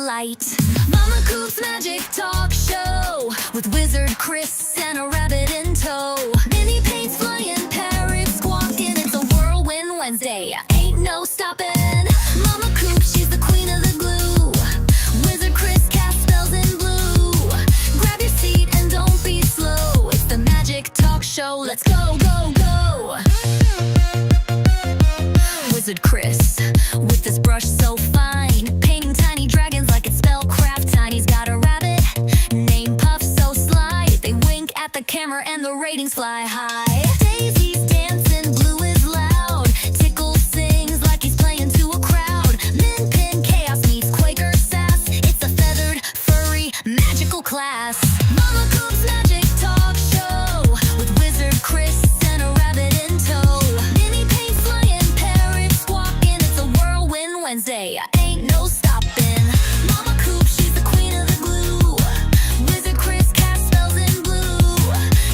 light. MommaCoops Magic Talk Show with Wizard Chris and a rabbit in tow. Mini paints flying, parrots squawking. It's a whirlwind Wednesday. Ain't no stopping. Momma Coop, she's the queen of the glue. Wizard Chris casts spells in blue. Grab your seat and don't be slow. It's the Magic Talk Show. Let's go, go, go. Wizard Chris with this brush so fine, painting tiny dragons like it's spellcraft. Tiny's got a rabbit named Puff, so sly. They wink at the camera and the ratings fly high. Daisy's dancing, Blue is loud. Tickle sings like he's playing to a crowd. Min Pin chaos meets Quaker sass. It's a feathered, furry, magical class. Momma Coop's Magic Talk Show with Wizard Chris and a rabbit in tow. Mini paints flying, parrots squawking. It's a whirlwind Wednesday. Ain't no stopping. Momma Coop, she's the queen of the glue. Wizard Chris casts spells in blue.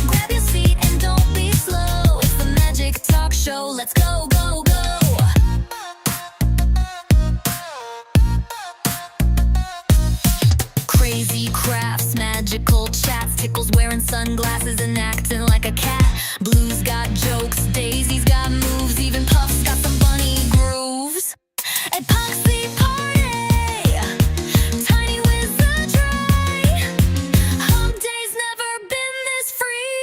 Grab your seat and don't be slow. It's the Magic Talk Show. Let's go, go, go. Crazy crafts, magical chats. Tickle's wearing sunglasses and acting like a cat. Blue's got jokes, Daisy's got moves. Even Puff's got some bunny grooves. Epoxy party, tiny wizardry. Hump day's never been this free.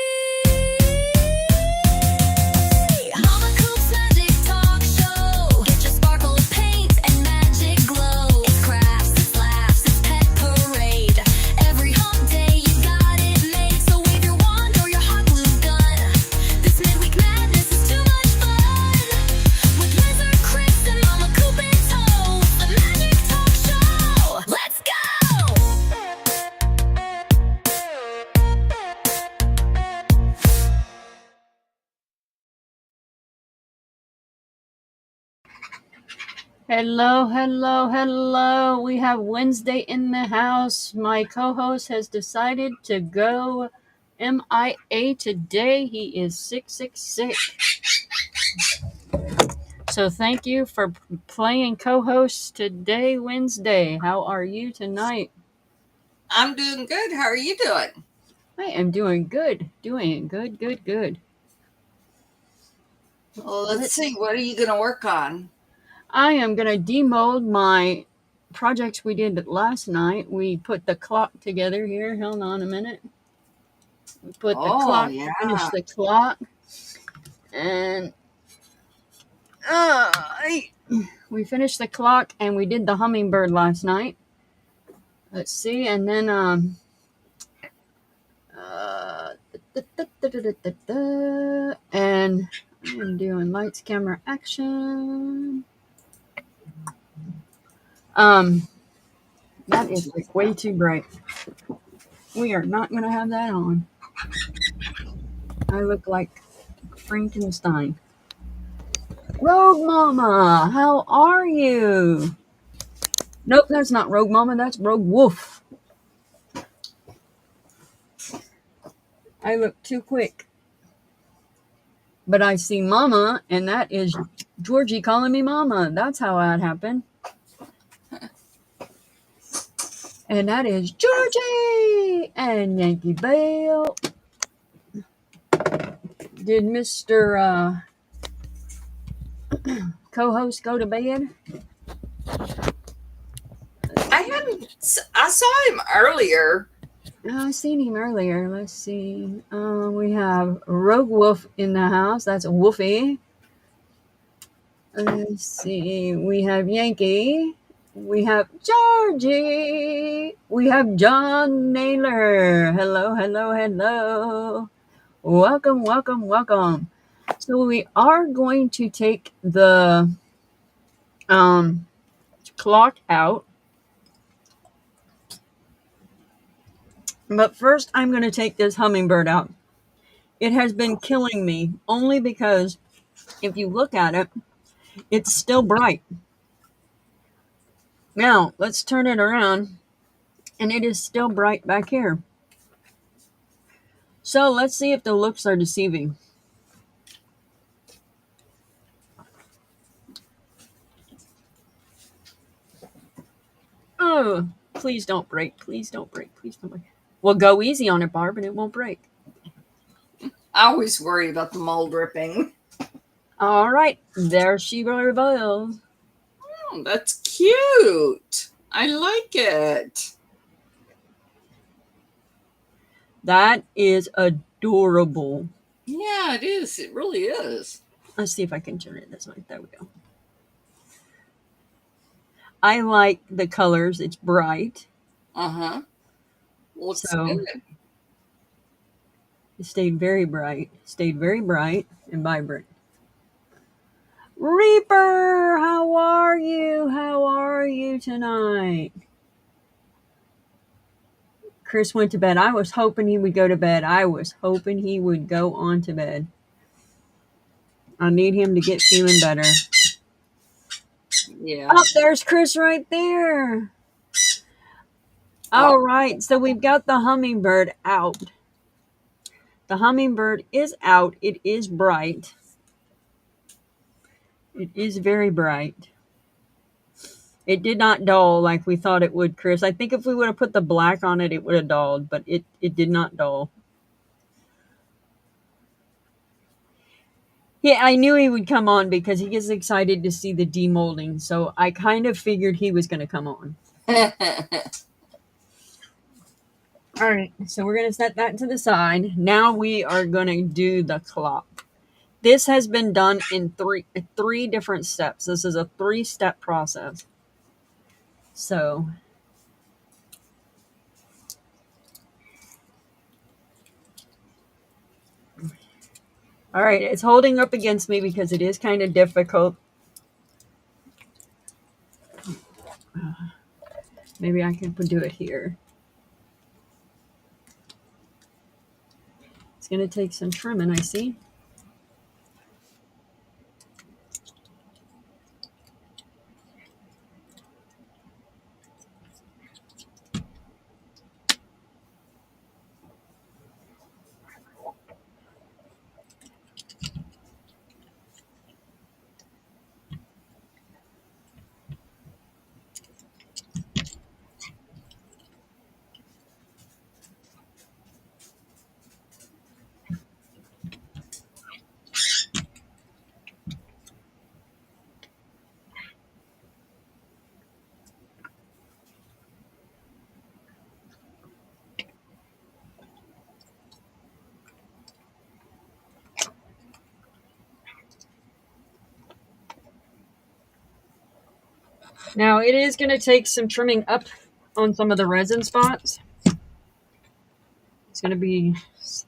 Momma Coop's Magic Talk Show. Get your sparkle of paint and magic glow. It's crafts, it's laughs, it's pet parade. Every hump day you got it made. So wave your wand or your hot glue gun. This midweek madness is too much fun. With Wizard Chris and Momma Coop in tow. The Magic Talk Show. Let's go! Hello, hello, hello. We have Wednesday in the house. My co-host has decided to go MIA today. He is sick. So thank you for playing co-host today, Wednesday. How are you tonight? I'm doing good. How are you doing? I am doing good. Good. Well, let's see. What are you going to work on? I am going to demold my projects we did last night. We put the clock together here. Hold on a minute. We put the clock, finish the clock. And we finished the clock and we did the hummingbird last night. Let's see. And then and I'm doing lights, camera, action. That is like way too bright. We are not going to have that on. I look like Frankenstein. Rogue Mama, how are you? Nope, that's not Rogue Mama, that's Rogue Wolf. I look too quick. But I see Mama, and that is Georgie calling me Mama. That's how that happened. And that is Georgie and Yankee Bale. Did Mr. co-host go to bed? I saw him earlier. I seen him earlier. Let's see. We have Rogue Wolf in the house. That's Wolfie. Let's see. We have Yankee. We have Georgie. We have John Naylor. Hello. Welcome. So we are going to take the clock out. But first, I'm going to take this hummingbird out. It has been killing me only because if you look at it, it's still bright. Now, let's turn it around, and it is still bright back here. So let's see if the looks are deceiving. please don't break. Please don't break. Please don't break. Well, go easy on it, Barb, and it won't break. I always worry about the mold ripping. All right, there she reveals. Oh, that's cute. I like it. That is adorable. Yeah, it is. It really is. Let's see if I can turn it this way. There we go. I like the colors. It's bright. Uh-huh. Looks So good. it stayed very bright and vibrant. Reaper, how are you? How are you tonight? Chris went to bed. I was hoping he would go to bed. I was hoping he would go on to bed. I need him to get feeling better. Yeah. Oh, there's Chris right there. All right, so we've got the hummingbird out. The hummingbird is out. It is bright. It is very bright. It did not dull like we thought it would, Chris. I think if we would have put the black on it, it would have dulled, but it did not dull. Yeah, I knew he would come on because he gets excited to see the demolding, so I kind of figured he was going to come on. All right, so we're going to set that to the side. Now we are going to do the clock. This has been done in three different steps. This is a 3-step process. So, all right, it's holding up against me because it is kind of difficult. Maybe I can do it here. It's going to take some trimming, I see. Now, it is going to take some trimming up on some of the resin spots. It's going to be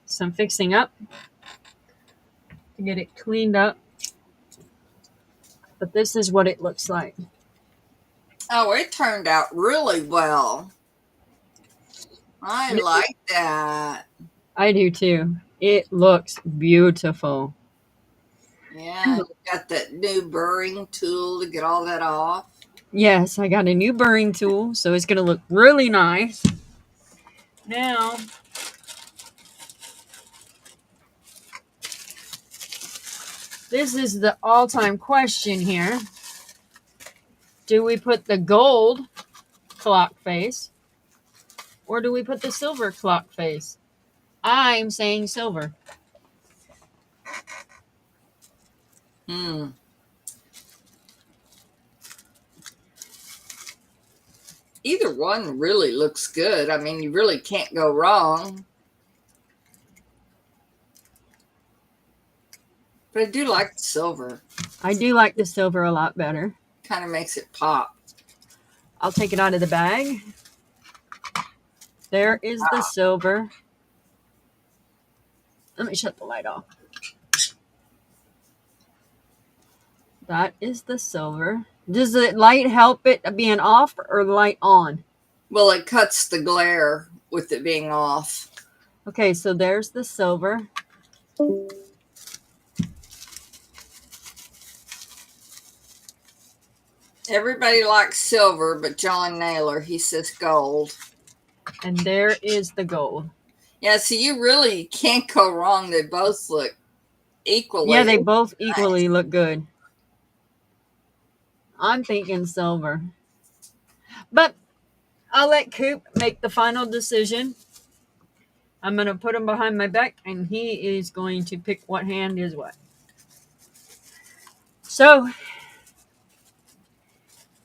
some fixing up to get it cleaned up. But this is what it looks like. Oh, it turned out really well. I like that. I do too. It looks beautiful. Yeah, you got that new burring tool to get all that off. Yes, I got a new burring tool, so it's going to look really nice. Now, this is the all-time question here. Do we put the gold clock face or do we put the silver clock face? I'm saying silver. Either one really looks good. I mean, you really can't go wrong. But I do like the silver. I do like the silver a lot better. Kind of makes it pop. I'll take it out of the bag. There is the silver. Let me shut the light off. That is the silver. Does the light help it being off or light on? Well, it cuts the glare with it being off. Okay, so there's the silver. Everybody likes silver, but John Naylor, he says gold. And there is the gold. Yeah, so you really can't go wrong. They both look equally. Yeah, they both equally look good. I'm thinking silver. But I'll let Coop make the final decision. I'm going to put him behind my back, and he is going to pick what hand is what. So,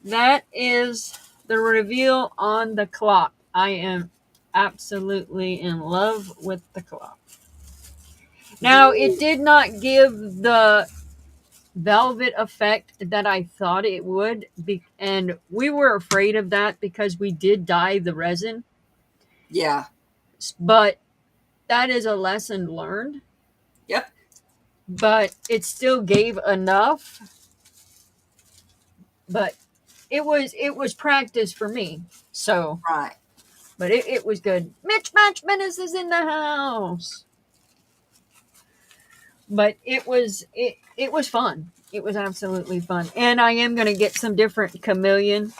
that is the reveal on the clock. I am absolutely in love with the clock. Now, it did not give the velvet effect that I thought it would, and we were afraid of that because we did dye the resin. Yeah. But that is a lesson learned. Yep. But it still gave enough. But it was practice for me. So Right. but it was good. Mitch Match Menace is in the house. But it was fun. It was absolutely fun. And I am gonna get some different chameleon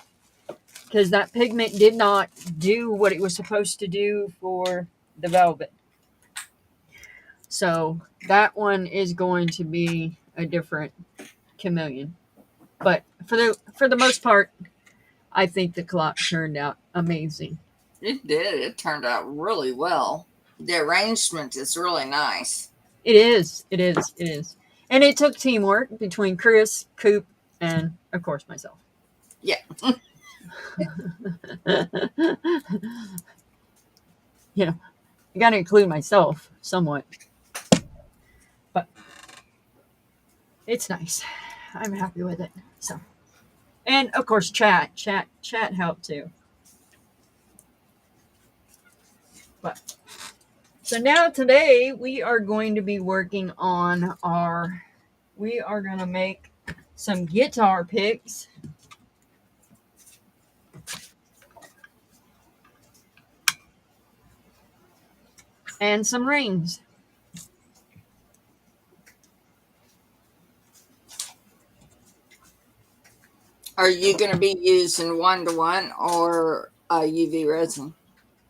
because that pigment did not do what it was supposed to do for the velvet. So that one is going to be a different chameleon. But for the most part, I think the clock turned out amazing. It did. It turned out really well. The arrangement is really nice. It is. It is. It is. And it took teamwork between Chris, Coop, and of course myself. Yeah. Yeah. I got to include myself somewhat. But it's nice. I'm happy with it. So, and of course, chat helped too. But so now today we are going to be working on we are going to make some guitar picks. And some rings. Are you going to be using 1-to-1 or UV resin?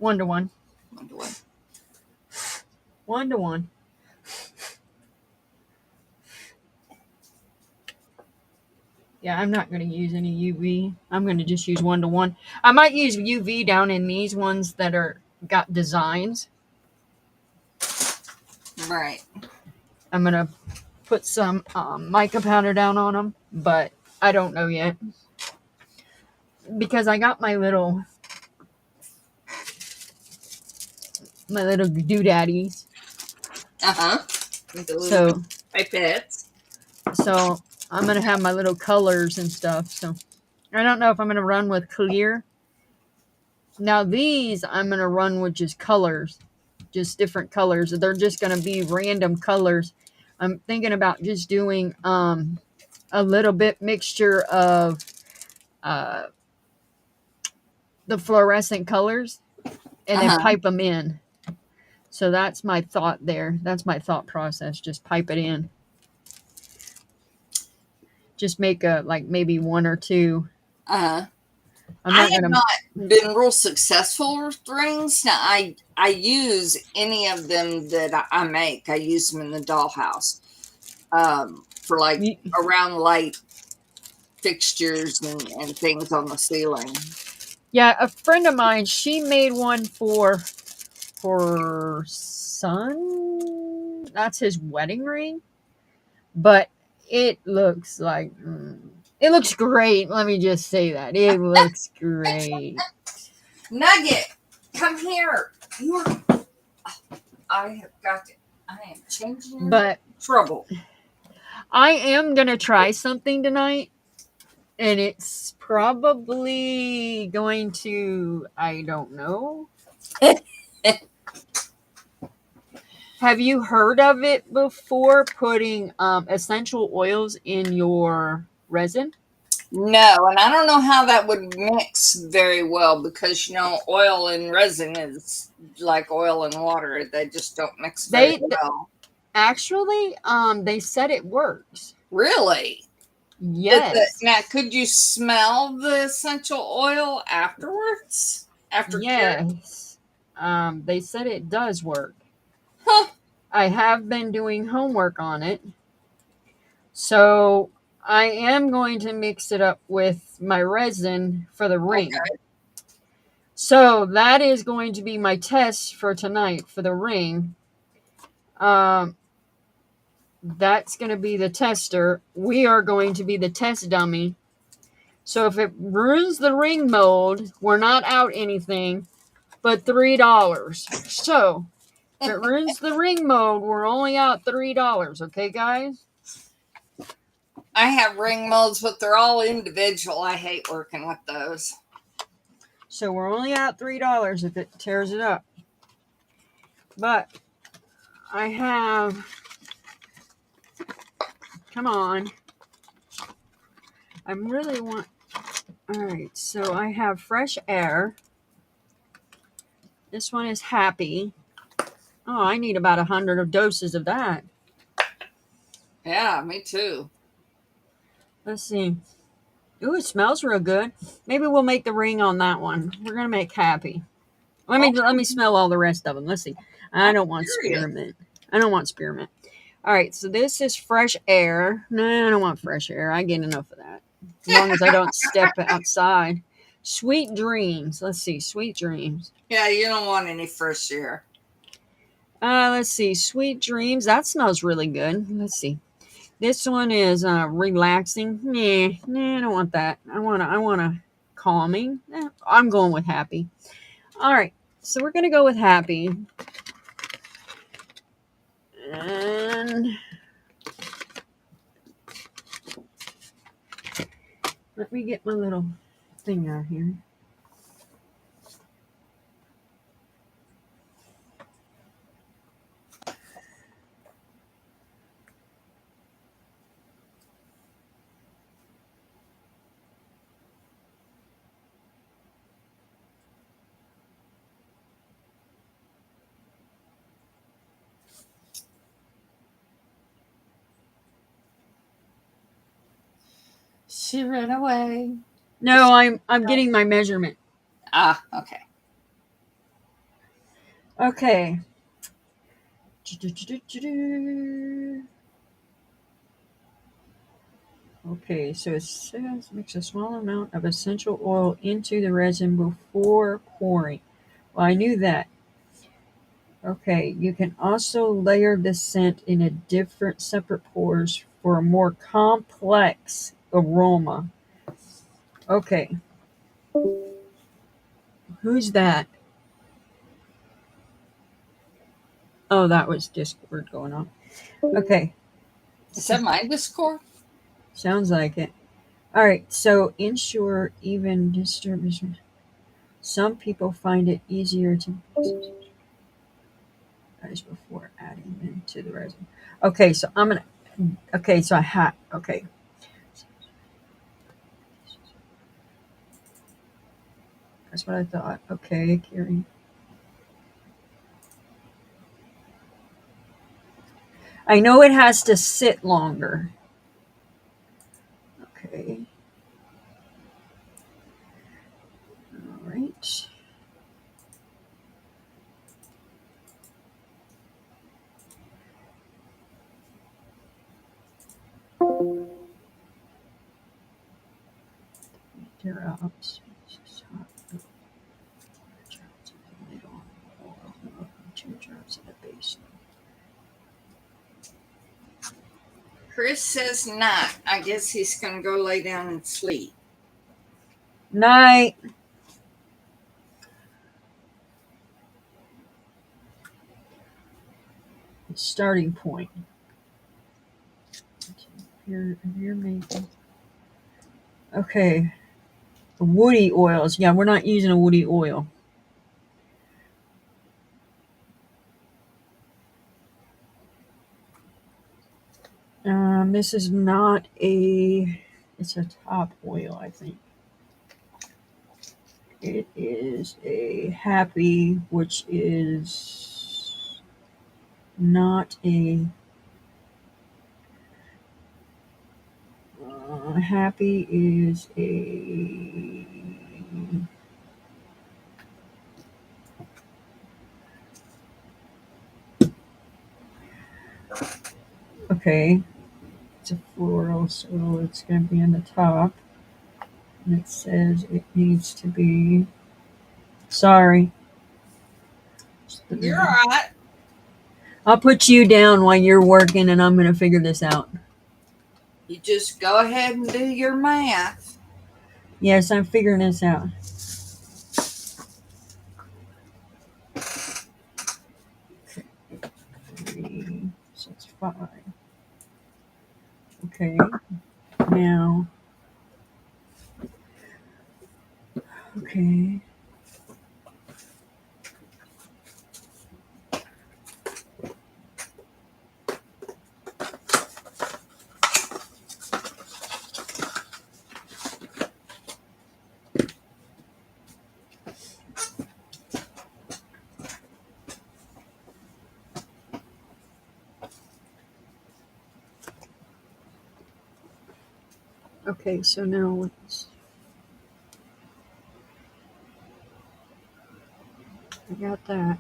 1-to-1. 1-to-1. 1-to-1. Yeah, I'm not going to use any UV. I'm going to just use 1-to-1. I might use UV down in these ones that got designs. Right. I'm going to put some mica powder down on them, but I don't know yet. Because I got my little doodaddies. Uh-huh. So pipettes. So I'm going to have my little colors and stuff. So I don't know if I'm going to run with clear. Now these I'm going to run with just colors. Just different colors. They're just going to be random colors. I'm thinking about just doing a little bit mixture of the fluorescent colors and then pipe them in. So that's my thought there. That's my thought process. Just pipe it in. Just make maybe 1 or 2. Uh-huh. I have not been real successful with rings. Now, I use any of them that I make. I use them in the dollhouse for around light fixtures and things on the ceiling. Yeah, a friend of mine, she made one for her son. That's his wedding ring. But it looks like... it looks great. Let me just say that. It looks great. Nugget, come here. I have got to... I am changing trouble. I am going to try something tonight. And it's probably going to... I don't know. Have you heard of it before, putting essential oils in your resin? No, and I don't know how that would mix very well because, oil and resin is like oil and water. They just don't mix very well. Actually, they said it works. Really? Yes. Now, could you smell the essential oil afterwards? Yes. They said it does work. Huh. I have been doing homework on it. So I am going to mix it up with my resin for the ring. Okay. So that is going to be my test for tonight for the ring. That's going to be the tester. We are going to be the test dummy. So if it ruins the ring mold, we're not out anything but $3. So if it ruins the ring mold, we're only out $3. Okay, guys? I have ring molds, but they're all individual. I hate working with those. So we're only out $3 if it tears it up. But I have, come on. I really want, all right, so I have Fresh Air. This one is Happy. Oh, I need about 100 of doses of that. Yeah, me too. Let's see. Ooh, it smells real good. Maybe we'll make the ring on that one. We're gonna make Happy. Let me smell all the rest of them. Let's see. I don't want spearmint. I don't want spearmint. All right, so this is Fresh Air. No, I don't want Fresh Air. I get enough of that. As long as I don't step outside. Sweet Dreams. Let's see. Sweet Dreams. Yeah, you don't want any fresh air. Let's see. Sweet Dreams. That smells really good. Let's see. This one is relaxing. Nah, I don't want that. I want a calming. I'm going with Happy. All right, so we're gonna go with Happy. And let me get my little thing out here. She ran away. No, I'm getting my measurement. Ah, okay. Okay. Okay, so it says mix a small amount of essential oil into the resin before pouring. Well, I knew that. Okay, you can also layer the scent in separate pours for a more complex aroma. Okay. Who's that? Oh, that was Discord going on. Okay. Is that my Discord? Sounds like it. All right, so ensure even distribution. Some people find it easier to before adding them to the resin. Okay, so I'm gonna. Okay, so okay. That's what I thought. Okay, Kiri. I know it has to sit longer. Okay. All right. Drops. 2 drops in the base. Chris says not. I guess he's going to go lay down and sleep. Night. Starting point. You're making. Okay. Woody oils. Yeah, we're not using a woody oil. This is not it's a top oil, I think. It is a Happy, which is not a Happy is a okay. It's a floral, so it's going to be on the top. And it says it needs to be Sorry. You're all right. I'll put you down while you're working, and I'm going to figure this out. You just go ahead and do your math. Yes, I'm figuring this out. Three, 6, 5. Okay. Now. Okay. Okay, so now let's. I got that.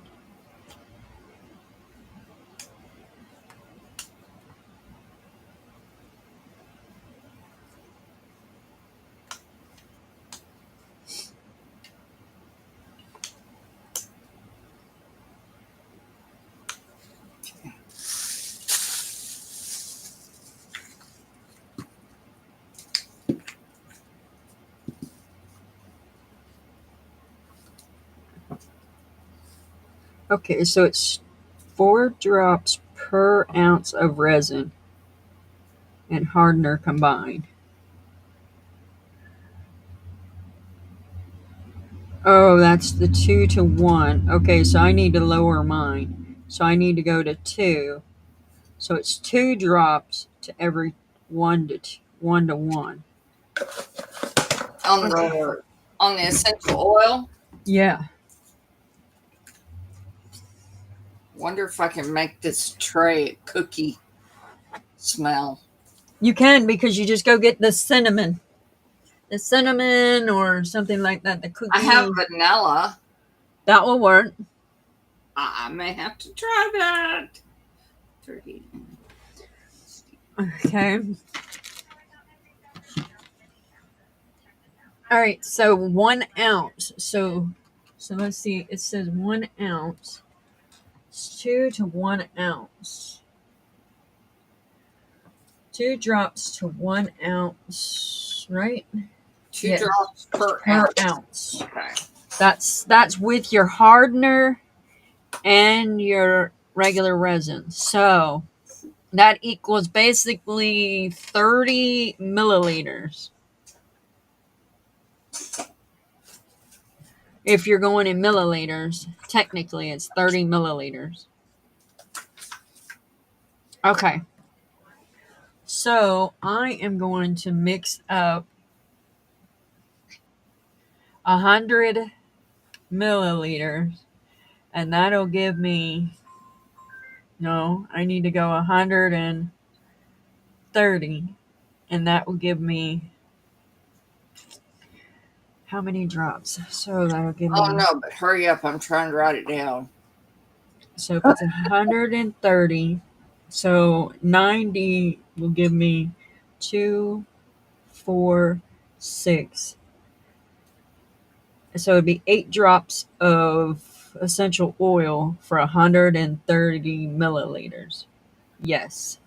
Okay, so it's 4 drops per ounce of resin and hardener combined. Oh, that's the 2 to 1. Okay, so I need to lower mine. So I need to go to 2. So it's 2 drops to every 1 to 1 to 1. On the essential oil. Yeah. Wonder if I can make this tray a cookie smell. You can, because you just go get the cinnamon. The cinnamon or something like that. The cookie. I have vanilla. That will work. I may have to try that. 30. Okay. All right, so 1 ounce. So let's see. It says 1 ounce. It's 2 to 1 ounce. 2 drops to 1 ounce, right? 2 Yes. drops per ounce. Okay. That's with your hardener and your regular resin. So that equals basically 30 milliliters. If you're going in milliliters, technically it's 30 milliliters. Okay. So I am going to mix up 100 milliliters, and that'll give me, no, I need to go 130, and that will give me how many drops? So that'll give me. Oh no, but hurry up. I'm trying to write it down. So if it's 130, so 90 will give me 2, 4, 6. So it'd be 8 drops of essential oil for 130 milliliters. Yes.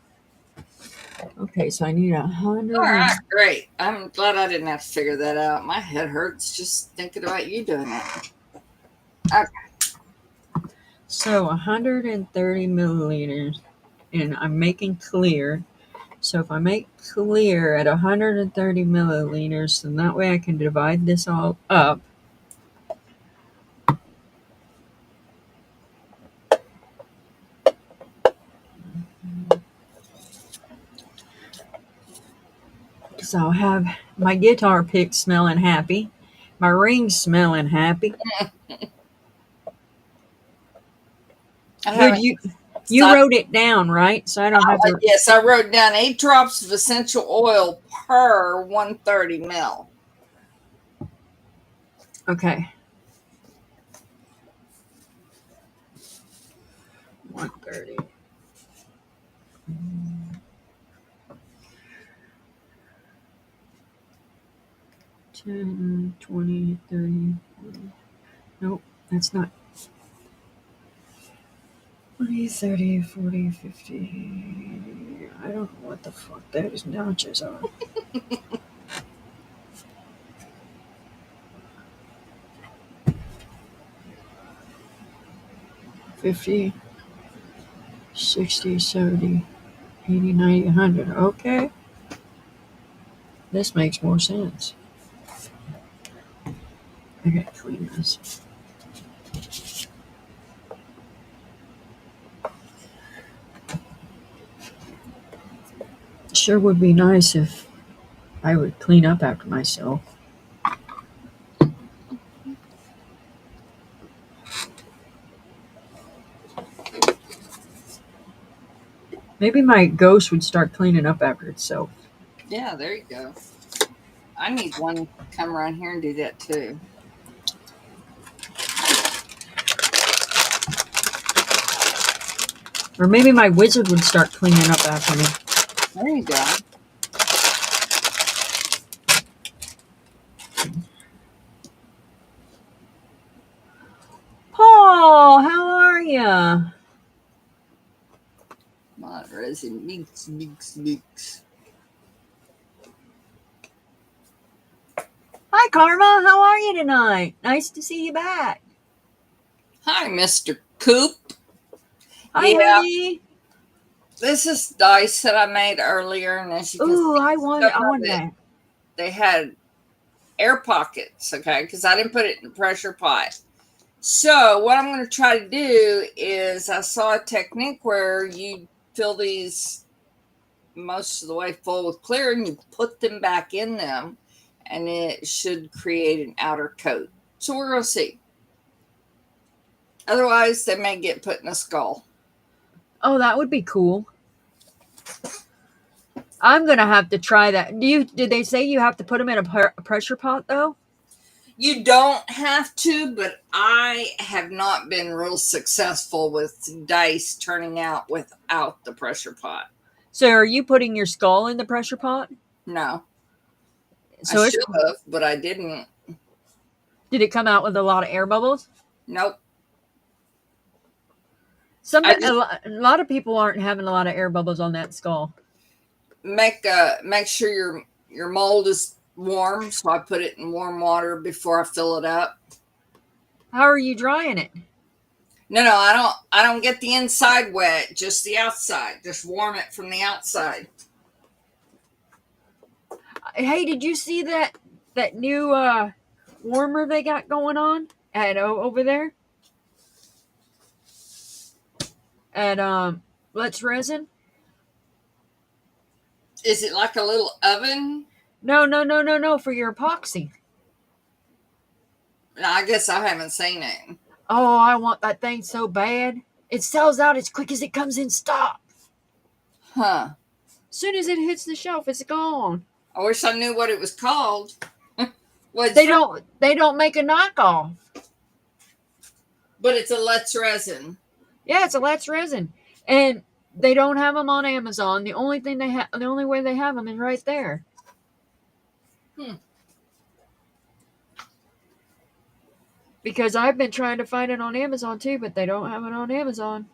Okay, so I need 100. All right, great. I'm glad I didn't have to figure that out. My head hurts just thinking about you doing it. Okay. So 130 milliliters, and I'm making clear. So if I make clear at 130 milliliters, then that way I can divide this all up. So I'll have my guitar pick smelling happy, my ring smelling happy. Good, you wrote it down, right? So I don't have to. Yes, I wrote down 8 drops of essential oil per 130 mil. Okay. 130. 10, 20, 30, 40. Nope, that's not. 20, 30, 40, 50. I don't know what the fuck those notches are. $50, $60, $70, $80, $90, $100. Okay. This makes more sense. I gotta clean this. Sure would be nice if I would clean up after myself. Maybe my ghost would start cleaning up after itself. Yeah, there you go. I need one to come around here and do that too. Or maybe my wizard would start cleaning up after me. There you go. Paul, how are ya? My resin mix. Hi, Karma. How are you tonight? Nice to see you back. Hi, Mr. Coop. Hi, Yeah. honey. This is dice that I made earlier, and as you can Ooh, see, I won that. they had air pockets, okay, because I didn't put it in the pressure pot. So what I'm going to try to do is I saw a technique where you fill these most of the way full with clear and you put them back in them, and it should create an outer coat. So we're going to see. Otherwise, they may get put in a skull. Oh, that would be cool. I'm gonna have to try that. Did they say you have to put them in a pressure pot though? You don't have to, but I have not been real successful with dice turning out without the pressure pot. So are you putting your skull in the pressure pot? No. So I should have, but I didn't. Did it come out with a lot of air bubbles? Nope. A lot of people aren't having a lot of air bubbles on that skull. Make sure your mold is warm, so I put it in warm water before I fill it up. How are you drying it? No, I don't get the inside wet, just the outside. Just warm it from the outside. Hey, did you see that new warmer they got going on at over there at Let's Resin? Is it like a little oven? No, for your epoxy. I guess I haven't seen it. Oh, I want that thing so bad. It sells out as quick as it comes in stock. Huh. As soon as it hits the shelf, it's gone. I wish I knew what it was called. They don't make a knockoff. But it's a Let's Resin. Yeah, it's a Let's Resin. And they don't have them on Amazon. The only way they have them is right there. Because I've been trying to find it on Amazon too, but they don't have it on Amazon.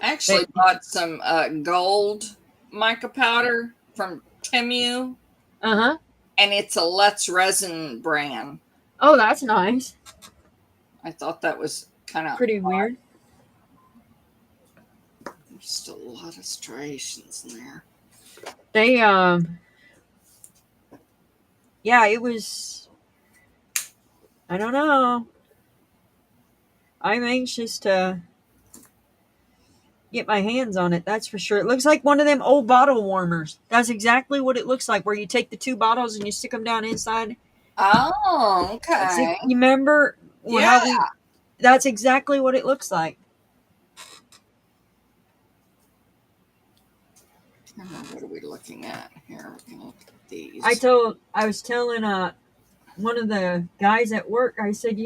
I actually bought some gold mica powder from Temu. Uh-huh. And it's a Let's Resin brand. Oh, that's nice. I thought that was kind of pretty weird. There's still a lot of striations in there. They yeah, it was, I don't know. I'm anxious to get my hands on it, that's for sure. It looks like one of them old bottle warmers. That's exactly what it looks like, where you take the two bottles and you stick them down inside. Oh, okay. You remember? Yeah. That's exactly what it looks like. What are we looking at here? We can look at these. I was telling one of the guys at work, I said,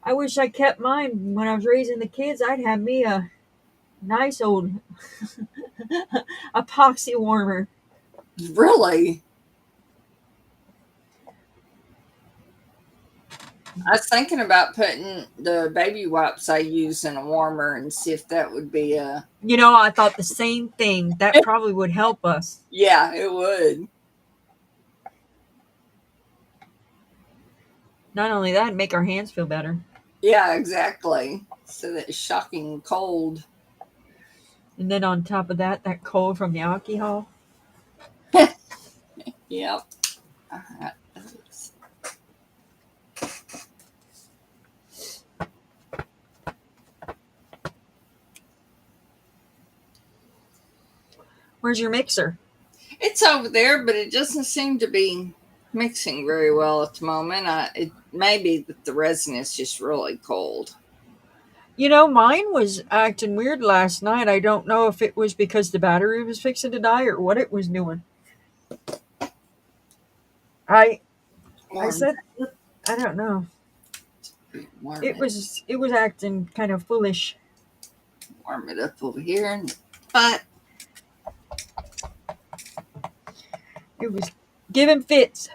I wish I kept mine when I was raising the kids. I'd have me a Nice old epoxy warmer. Really? I was thinking about putting the baby wipes I use in a warmer and see if that would be a. You know, I thought the same thing. That probably would help us. Yeah, it would. Not only that, make our hands feel better. Yeah, exactly. So that shocking cold. And then on top of that, that cold from the alcohol. Yep. Where's your mixer? It's over there, but it doesn't seem to be mixing very well at the moment. It may be that the resin is just really cold. You know, mine was acting weird last night. I don't know if it was because the battery was fixing to die or what it was doing. I said I don't know. It was acting kind of foolish. Warm it up over here, but It was giving fits.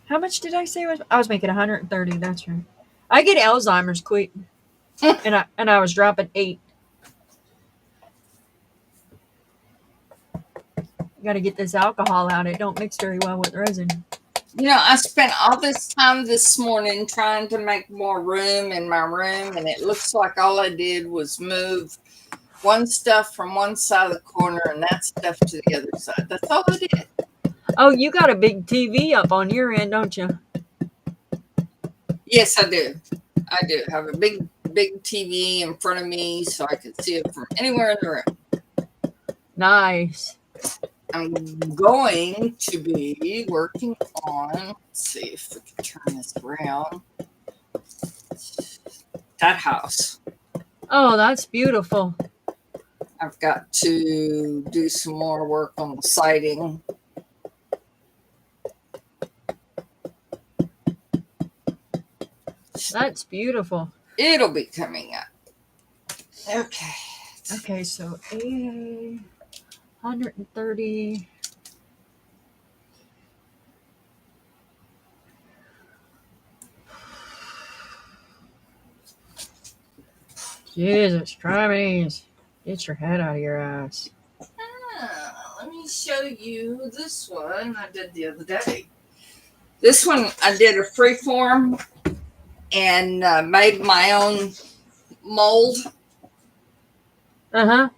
How much did I say it was? I was making 130. That's right. I get Alzheimer's quick, and I was dropping 8. Got to get this alcohol out. It don't mix very well with resin. You know, I spent all this time this morning trying to make more room in my room, and it looks like all I did was move one stuff from one side of the corner and that stuff to the other side. That's all I did. Oh, you got a big TV up on your end, don't you? Yes, I do. I do have a big TV in front of me so I can see it from anywhere in the room. Nice. I'm going to be working on, let's see if we can turn this around, that house. Oh, that's beautiful. I've got to do some more work on the siding. That's beautiful. It'll be coming up. Okay. Okay, so 130. Jesus, Christ. Get your head out of your ass. Let me show you this one I did the other day. This one I did a freeform and made my own mold. Uh-huh.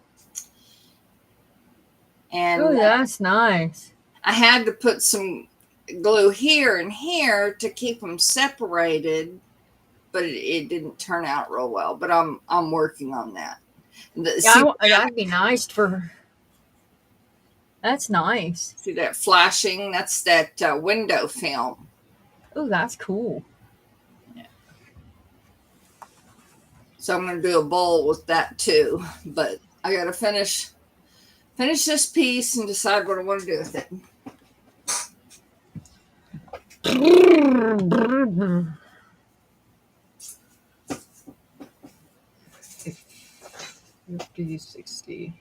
And Oh, that's nice. I had to put some glue here and here to keep them separated, but it didn't turn out real well. But I'm working on that. Yeah, that'd be nice for. That's nice. See that flashing? That's that window film. Oh, that's cool. Yeah. So I'm going to do a bowl with that too. But I got to finish this piece and decide what I want to do with it. $50, 60,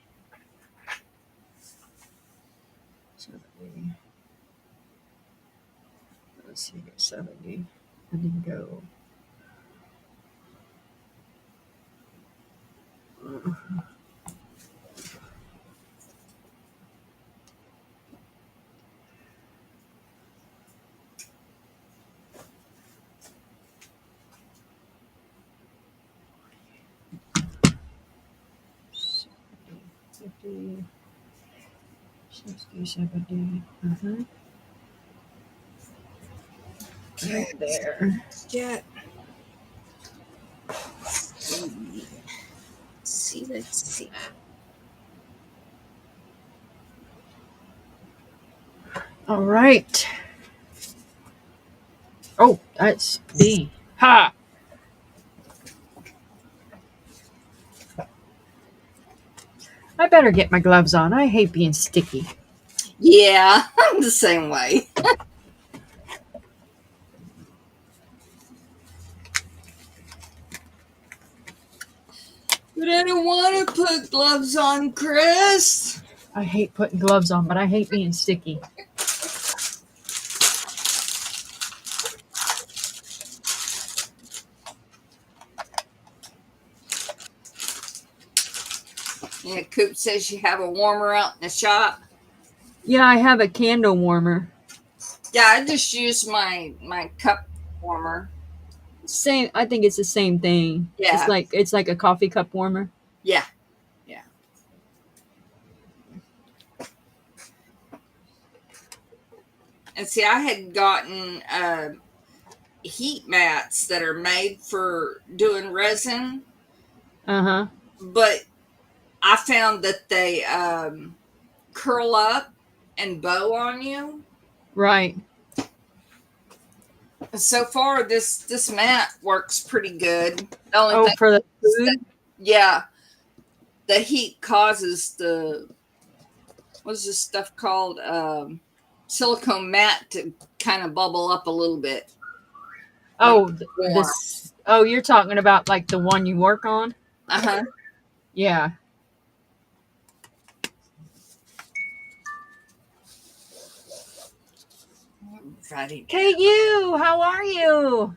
70. Let's see, 70. And then go. $50, 60, 70. Right there. Yeah. Let's see. All right. Oh, that's B. Ha! I better get my gloves on. I hate being sticky. Yeah, I'm the same way. But I don't want to put gloves on, Chris. I hate putting gloves on, but I hate being sticky. Yeah, Coop says you have a warmer out in the shop. Yeah, I have a candle warmer. Yeah, I just use my cup warmer. Same. I think it's the same thing. Yeah. It's like a coffee cup warmer. Yeah. Yeah. And see, I had gotten heat mats that are made for doing resin, Uh-huh. but I found that they curl up and bow on you. Right. So far, this mat works pretty good. The only Oh, thing for the is that, food? yeah, the heat causes the what's this stuff called silicone mat to kind of bubble up a little bit when Oh, it's warm. this. Oh, you're talking about like the one you work on? Uh-huh. Yeah. Righty. KU, how are you?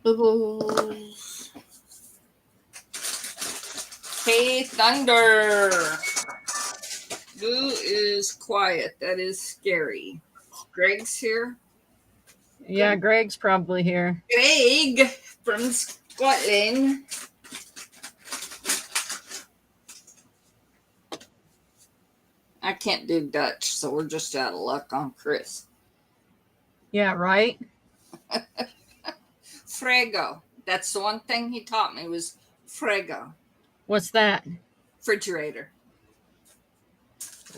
Bubbles. Hey, Thunder. Who is quiet? That is scary. Greg's here. Yeah, Greg's probably here. Greg from Scotland. I can't do Dutch, so we're just out of luck on Chris. Yeah, right? Frego. That's the one thing he taught me was Frego. What's that? Refrigerator.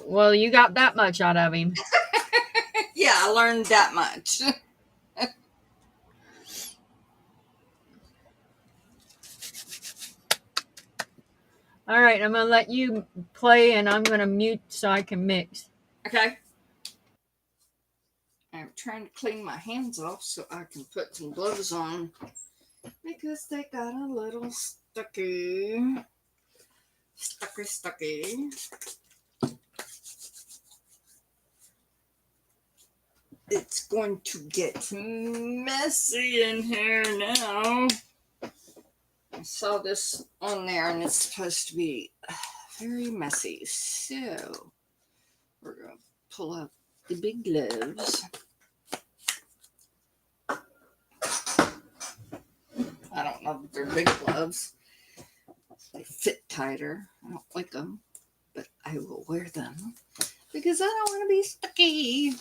Well, you got that much out of him. Yeah, I learned that much. All right, I'm going to let you play and I'm going to mute so I can mix. Okay. I'm trying to clean my hands off so I can put some gloves on because they got a little stucky. Stucky. It's going to get messy in here now. I saw this on there and it's supposed to be very messy. So we're going to pull out the big gloves. I don't know if they're big gloves. They fit tighter. I don't like them, but I will wear them because I don't want to be stucky.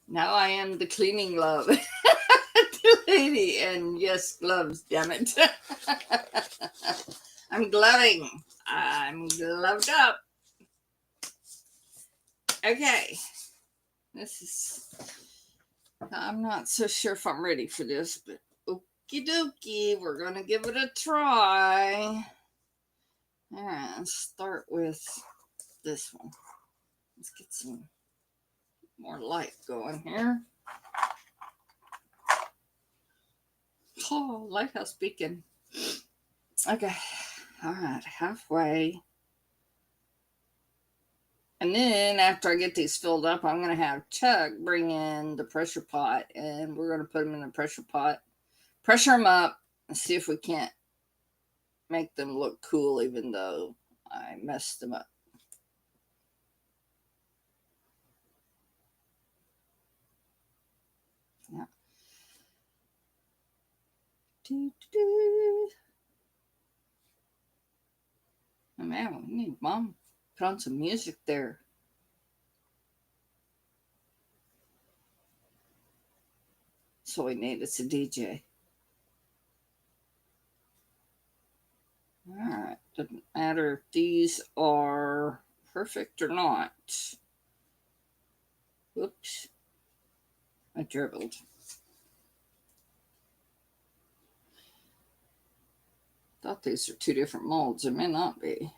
Now I am the cleaning glove lady, and yes, gloves, damn it. I'm gloving. I'm gloved up. Okay. I'm not so sure if I'm ready for this, but okie dokie, we're going to give it a try. All right, let's start with this one. Let's get some more light going here. Oh, lighthouse beacon. Okay. All right, halfway. And then after I get these filled up, I'm going to have Chuck bring in the pressure pot, and we're going to put them in the pressure pot, pressure them up, and see if we can't make them look cool, even though I messed them up. Yeah. Oh, man, we need Mom put on some music there. So we need it's a DJ. All right, doesn't matter if these are perfect or not. Whoops, I dribbled. Thought these are two different molds. It may not be.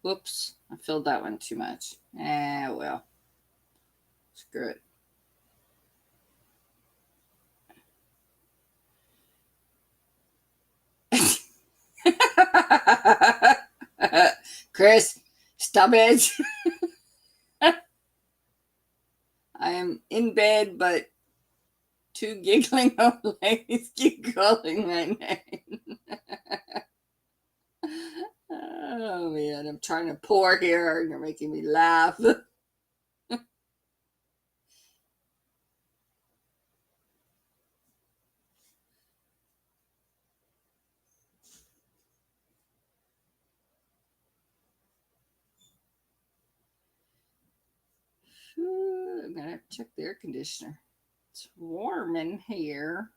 Whoops, I filled that one too much. Well, screw it. Chris, stop it. I am in bed, but two giggling old ladies keep calling my name. Oh man, I'm trying to pour here and you're making me laugh. I'm gonna have to check the air conditioner. It's warm in here.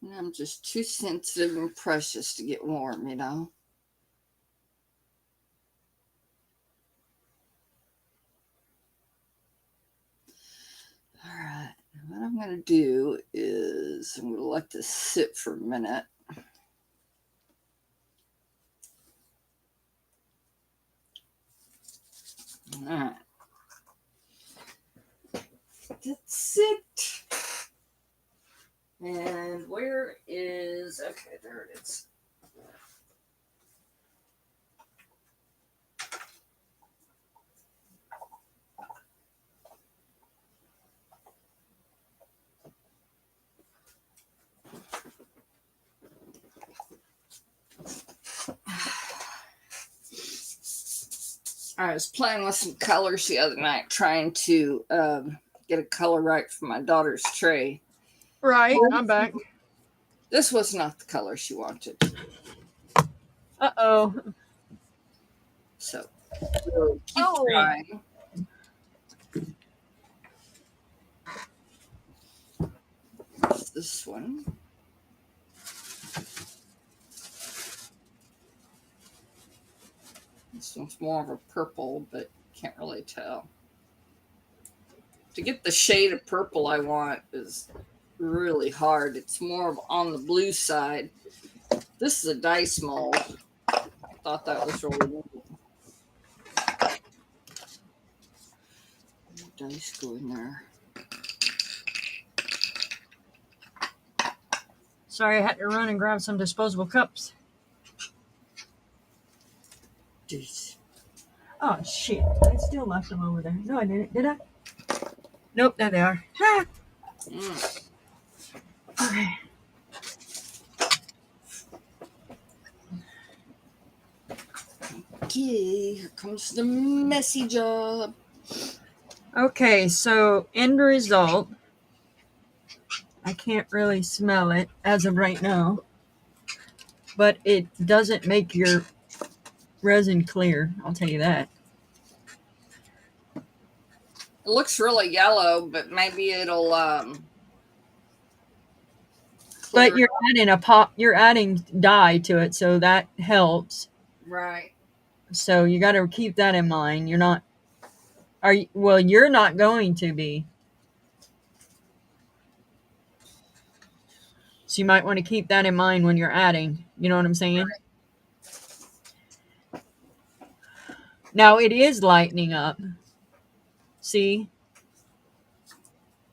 And I'm just too sensitive and precious to get warm, you know. All right, what I'm gonna do is I'm gonna let this sit for a minute. All right. That's it. And where is, okay, there it is. I was playing with some colors the other night, trying to get a color right for my daughter's tray. Right, I'm back. This was not the color she wanted. Uh-oh. So keep trying. This one. This one's more of a purple, but can't really tell. To get the shade of purple I want is really hard. It's more of on the blue side. This is a dice mold. I thought that was really neat. Dice go in there. Sorry, I had to run and grab some disposable cups. Jeez. Oh, shit. I still left them over there. No, I didn't. Did I? Nope, there they are. Ah. Okay. Okay, here comes the messy job. Okay, so end result. I can't really smell it as of right now, but it doesn't make your resin clear. I'll tell you that. It looks really yellow, but maybe it'll But you're adding you're adding dye to it, so that helps. Right. So you got to keep that in mind. You're not well, you're not going to be. So you might want to keep that in mind when you're adding. You know what I'm saying? Right. Now it is lightening up. See?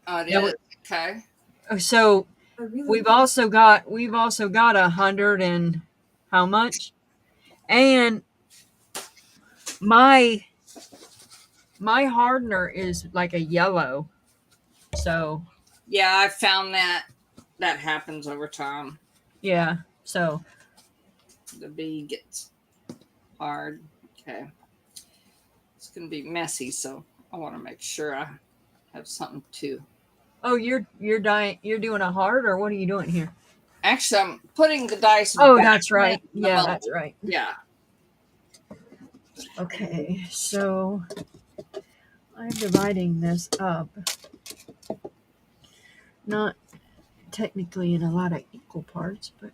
Oh, it is. Okay. So we've also got 100 and how much? And my hardener is like a yellow. So yeah, I found that happens over time. Yeah. So the B gets hard. Okay. It's gonna be messy, so I want to make sure I have something to. Oh, you're doing a hard, or what are you doing here? Actually, I'm putting the dice. Oh, that's right. Yeah, that's right. Yeah. Okay, so I'm dividing this up. Not technically in a lot of equal parts, but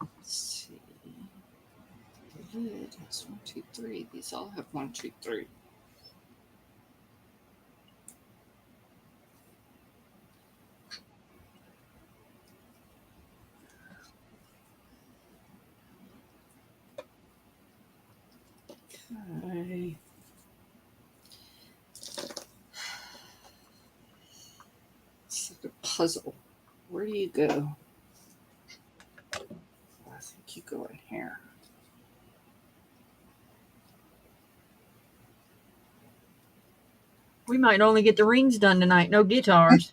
let's see. Good. That's 1, 2, 3. These all have 1, 2, 3. Okay. It's like a puzzle. Where do you go? I think you go in here. We might only get the rings done tonight. No guitars.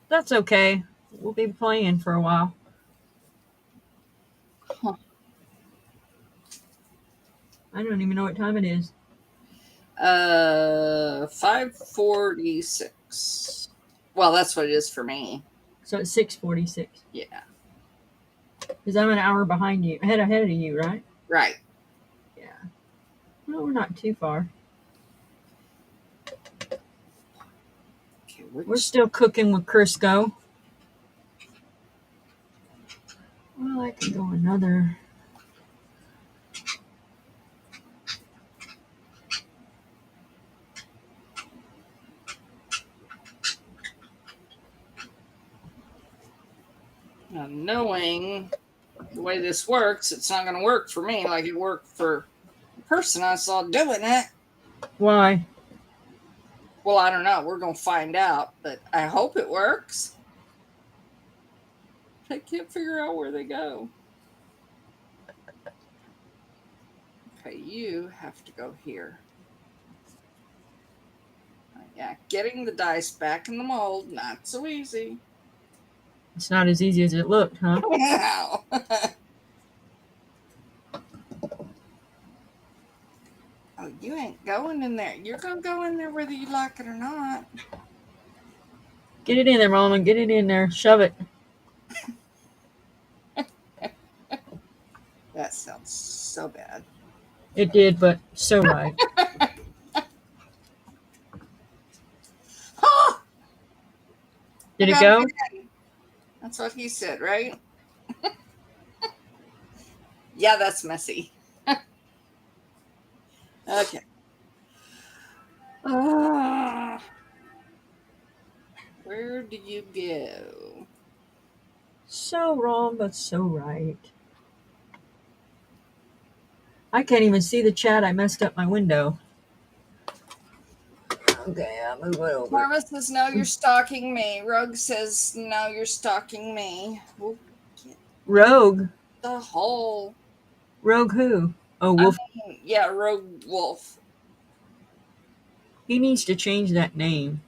That's okay. We'll be playing for a while. Huh. I don't even know what time it is. 5:46. Well, that's what it is for me. So it's 6:46. Yeah. Because I'm an hour behind you. Ahead of you, right? Right. Yeah. Well, we're not too far. Okay, We're still cooking with Crisco. Well, I could go another. Now, knowing the way this works, it's not going to work for me like it worked for the person I saw doing it. Why? Well, I don't know. We're going to find out, but I hope it works. I can't figure out where they go. Okay, you have to go here. Yeah, getting the dice back in the mold, not so easy. It's not as easy as it looked, huh? Wow. Oh, you ain't going in there. You're going to go in there whether you like it or not. Get it in there, Mama. Get it in there. Shove it. That sounds so bad. It did, but so right. Oh, Did it go? That's what he said, right? Yeah, that's messy. Okay. Where do you go? So wrong, but so right. I can't even see the chat. I messed up my window. Okay, I'll move it over. Marva says, no, you're stalking me. Rogue says, no, you're stalking me. We'll get Rogue? the hole. Rogue who? Oh, Wolf. Yeah, Rogue Wolf. He needs to change that name.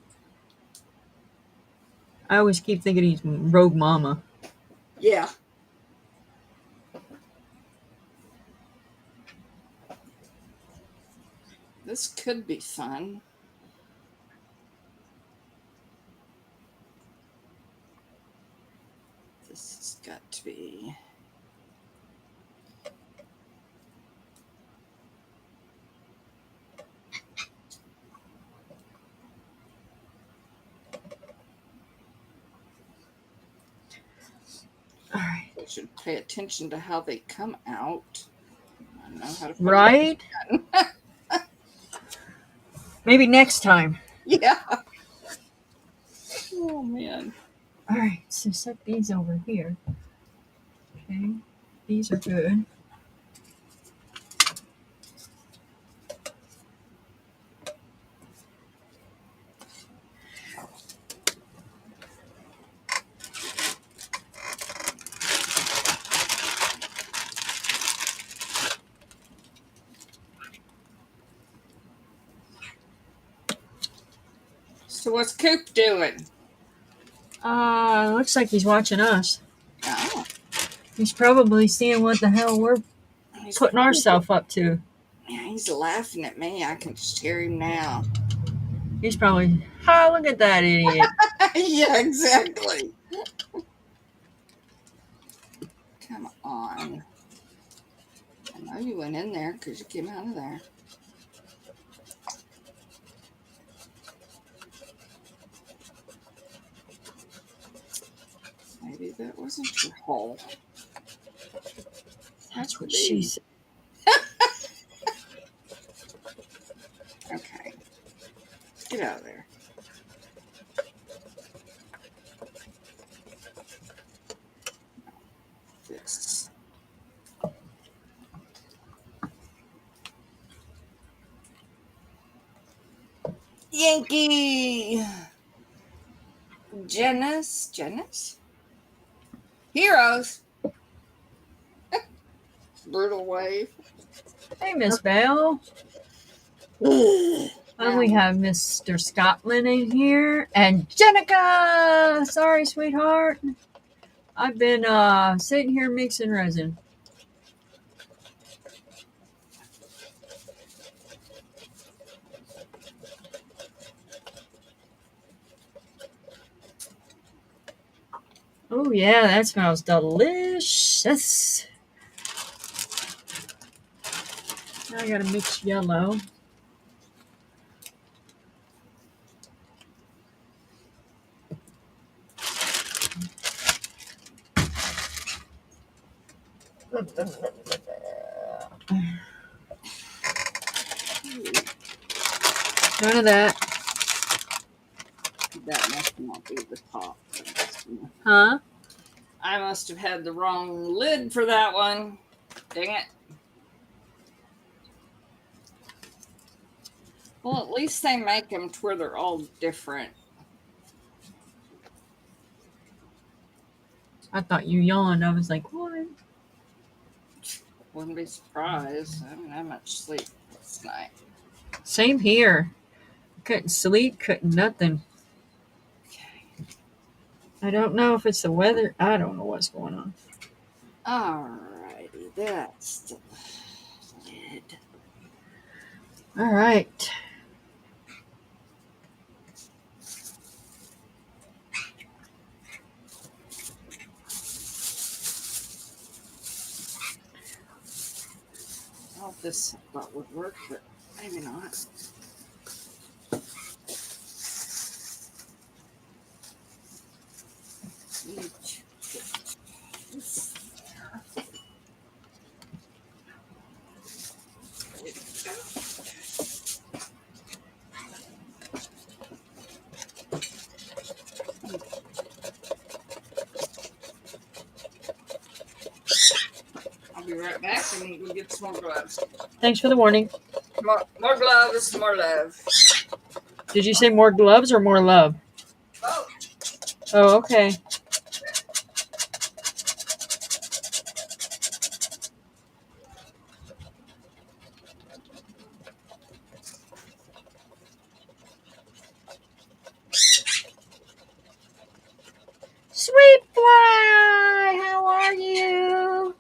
I always keep thinking he's Rogue Mama. Yeah. This could be fun. This has got to be. All right. I should pay attention to how they come out. I know how to put Right? Maybe next time. Yeah. Oh, man. All right, so set these over here. Okay, these are good. So what's Coop doing? Looks like he's watching us. Oh. He's probably seeing what the hell we're putting ourselves up to. Yeah, he's laughing at me. I can just hear him now. He's probably, look at that idiot. Yeah, exactly. Come on. I know you went in there because you came out of there. Maybe that wasn't your hole. That's what she said. Okay. Get out of there. Yankee. Janice. Heroes. Brutal wave. Hey, Miss Bell. And we have Mr. Scotland in here. And Jenica! Sorry, sweetheart. I've been sitting here mixing resin. Oh, yeah, that smells delicious. Now I gotta mix yellow. None of that. That must not be the top. Huh? I must have had the wrong lid for that one. Dang it. Well, at least they make them to where they're all different. I thought you yawned. I was like, what? Wouldn't be surprised. I haven't had much sleep last night. Same here. Couldn't sleep, couldn't nothing. Okay. I don't know if it's the weather. I don't know what's going on. Alrighty, that's the lid. All right. I hope this thought would work, but maybe not. I'll be right back and we'll get some more gloves. Thanks for the warning. More gloves, more love. Did you say more gloves or more love? Oh, Oh, okay. Sweet fly, how are you?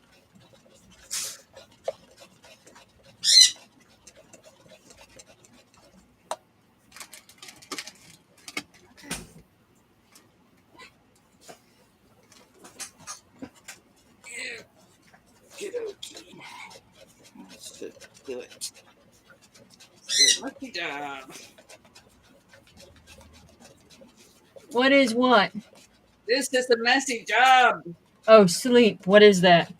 okey-dokey. Let's do it. Good lucky job. What is what? This is a messy job. Oh, sleep. What is that?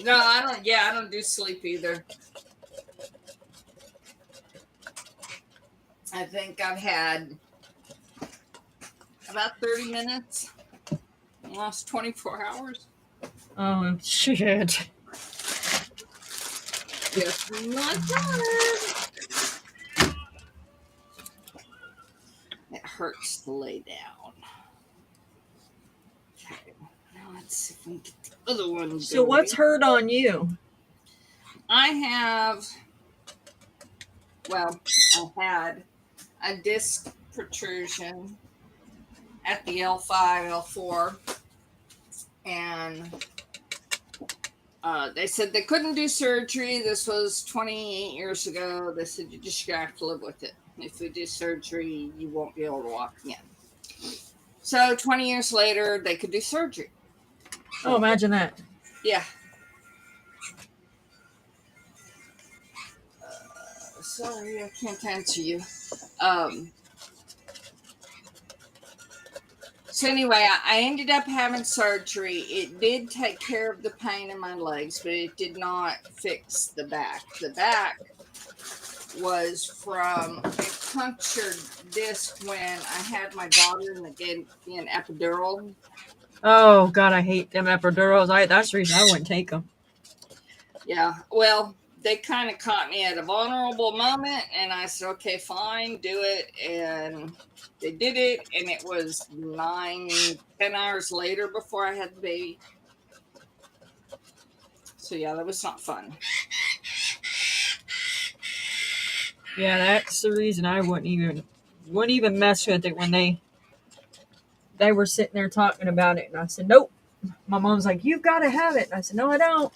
No, I don't. Yeah, I don't do sleep either. I think I've had about 30 minutes in the last 24 hours. Oh, shit. Yes, not tired. It hurts to lay down. Okay, now let's see if we can get the other one. So what's hurt on you? I have, well, I had a disc protrusion at the L5, L4, and they said they couldn't do surgery. This was 28 years ago. They said you just have to live with it. If we do surgery, you won't be able to walk again. So 20 years later, they could do surgery. Oh, imagine that. Yeah. Sorry, I can't answer you. So anyway, I ended up having surgery. It did take care of the pain in my legs, but it did not fix the back. The back was from a punctured disc when I had my daughter and they gave me an epidural. Oh, God, I hate them epidurals. That's the reason I wouldn't take them. Yeah, well, they kind of caught me at a vulnerable moment, and I said, okay, fine, do it. And they did it, and it was 9-10 hours later before I had the baby. So yeah, that was not fun. Yeah, that's the reason I wouldn't even mess with it when they were sitting there talking about it, and I said, nope. My mom's like, you've got to have it. And I said, no, I don't.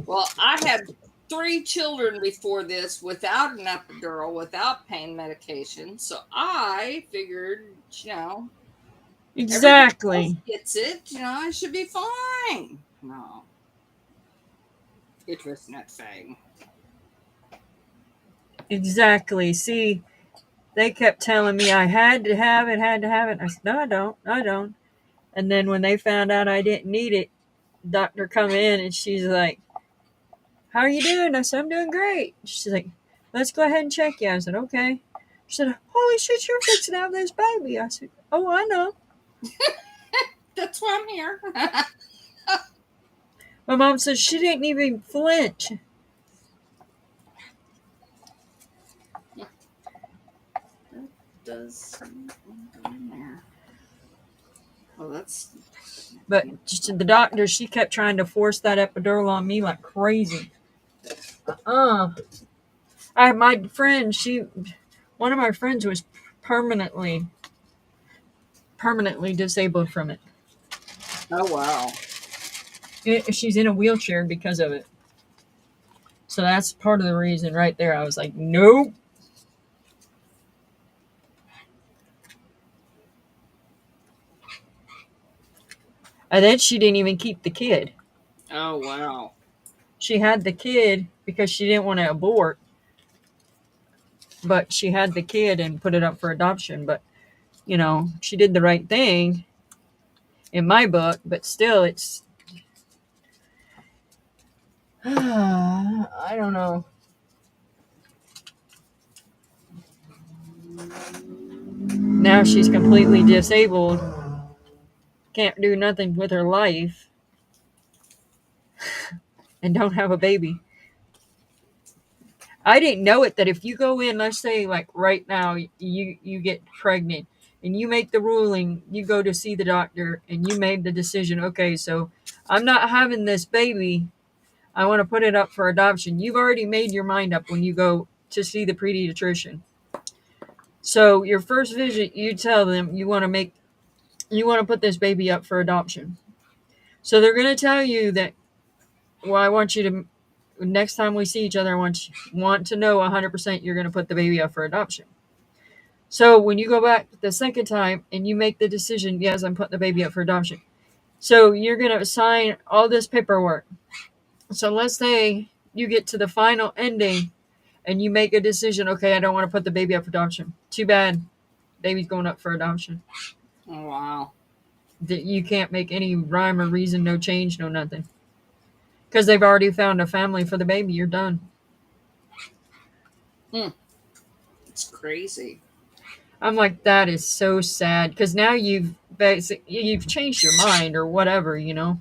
Well, I had 3 children before this without an epidural, without pain medication. So I figured, everybody else Exactly. gets it. I should be fine. No, it was not fine. Exactly. See, they kept telling me I had to have it, had to have it. I said, no, I don't. And then when they found out I didn't need it, doctor come in and she's like, how are you doing? I said, I'm doing great. She's like, let's go ahead and check you. I said, okay. She said, holy shit, you're fixing to have this baby. I said, oh, I know. That's why I'm here. My mom said she didn't even flinch. Does there. Well, that's. But just the doctor, she kept trying to force that epidural on me like crazy. My friend, one of my friends was permanently disabled from it. Oh wow. She's in a wheelchair because of it. So that's part of the reason right there. I was like, nope. And then she didn't even keep the kid. Oh wow. She had the kid because she didn't want to abort. But she had the kid and put it up for adoption. But, she did the right thing in my book. But still, it's... I don't know. Now she's completely disabled. Can't do nothing with her life. And don't have a baby. I didn't know it that if you go in, let's say like right now, you get pregnant and you make the ruling, you go to see the doctor and you made the decision, okay, so I'm not having this baby. I want to put it up for adoption. You've already made your mind up when you go to see the pediatrician. So your first visit, you tell them you want to put this baby up for adoption. So they're going to tell you that, well, I want you to, next time we see each other, I want to know 100% you're going to put the baby up for adoption. So when you go back the second time and you make the decision, yes, I'm putting the baby up for adoption. So you're going to sign all this paperwork. So let's say you get to the final ending and you make a decision, okay, I don't want to put the baby up for adoption. Too bad. Baby's going up for adoption. Oh wow. You can't make any rhyme or reason, no change, no nothing. Because they've already found a family for the baby. You're done. It's crazy. I'm like, that is so sad. Because now you've changed your mind or whatever, You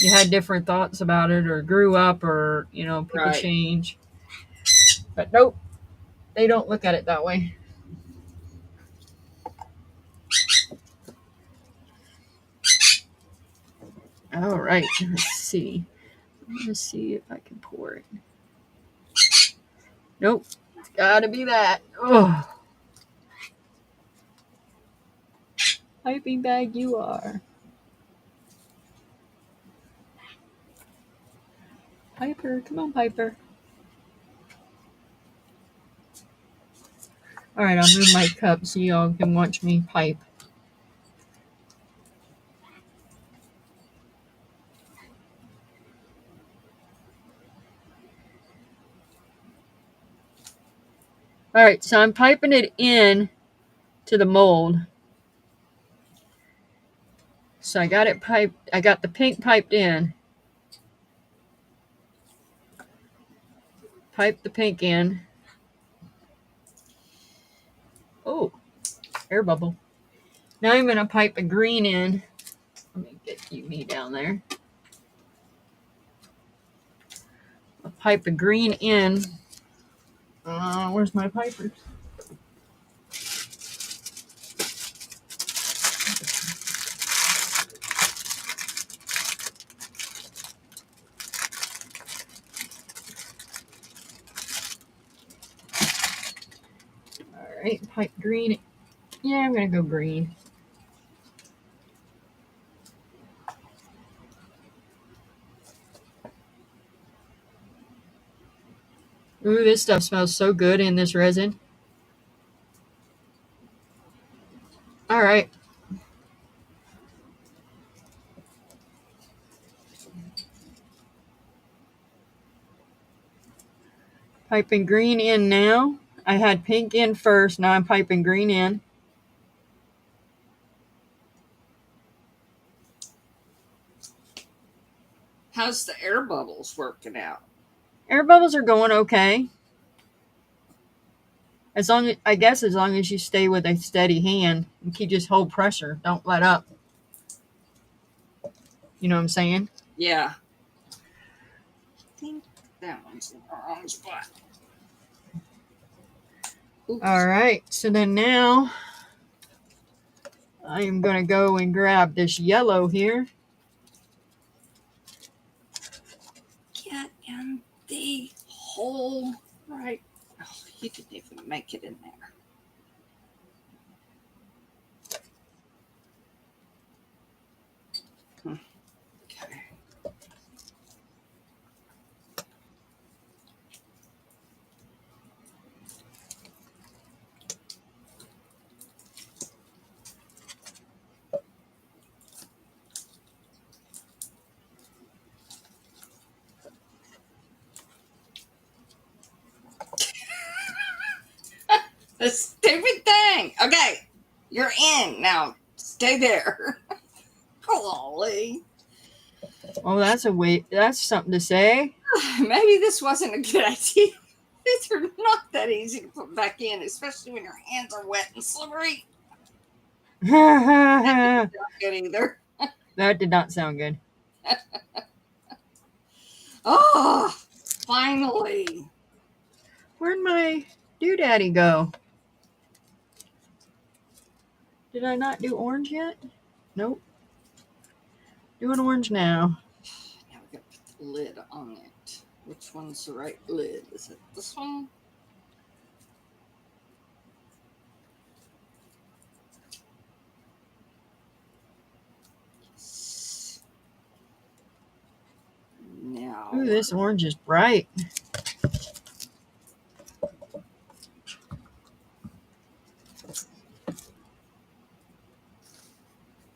had different thoughts about it or grew up or, people Right. change. But nope, they don't look at it that way. All right, let's see. I'm going to see if I can pour it. Nope, it's got to be that. Oh. Piping bag you are. Piper, come on, Piper. All right, I'll move my cup so y'all can watch me pipe. All right, so I'm piping it in to the mold. So I got it piped. I got the pink piped in. Pipe the pink in. Oh, air bubble. Now I'm going to pipe a green in. Let me get me down there. pipe a green in. Where's my pipers? All right, pipe green. Yeah, I'm gonna go green. Ooh, this stuff smells so good in this resin. All right. Piping green in now. I had pink in first. Now I'm piping green in. How's the air bubbles working out? Air bubbles are going okay. As long as you stay with a steady hand and keep just hold pressure, don't let up. You know what I'm saying? Yeah. I think that one's in the wrong spot. Oops. All right. So then now I am going to go and grab this yellow here. Get in the hole right. Oh, you didn't even make it in there. Okay. The stupid thing. Okay, you're in now. Stay there. Golly. Oh, that's something to say. Maybe this wasn't a good idea. These are not that easy to put back in, especially when your hands are wet and slippery. Not good either. That did not sound good. Oh, finally. Where'd my doodaddy go? Did I not do orange yet? Nope. Doing orange now. Now we got to put the lid on it. Which one's the right lid? Is it this one? Yes. Now. Ooh, this orange is bright.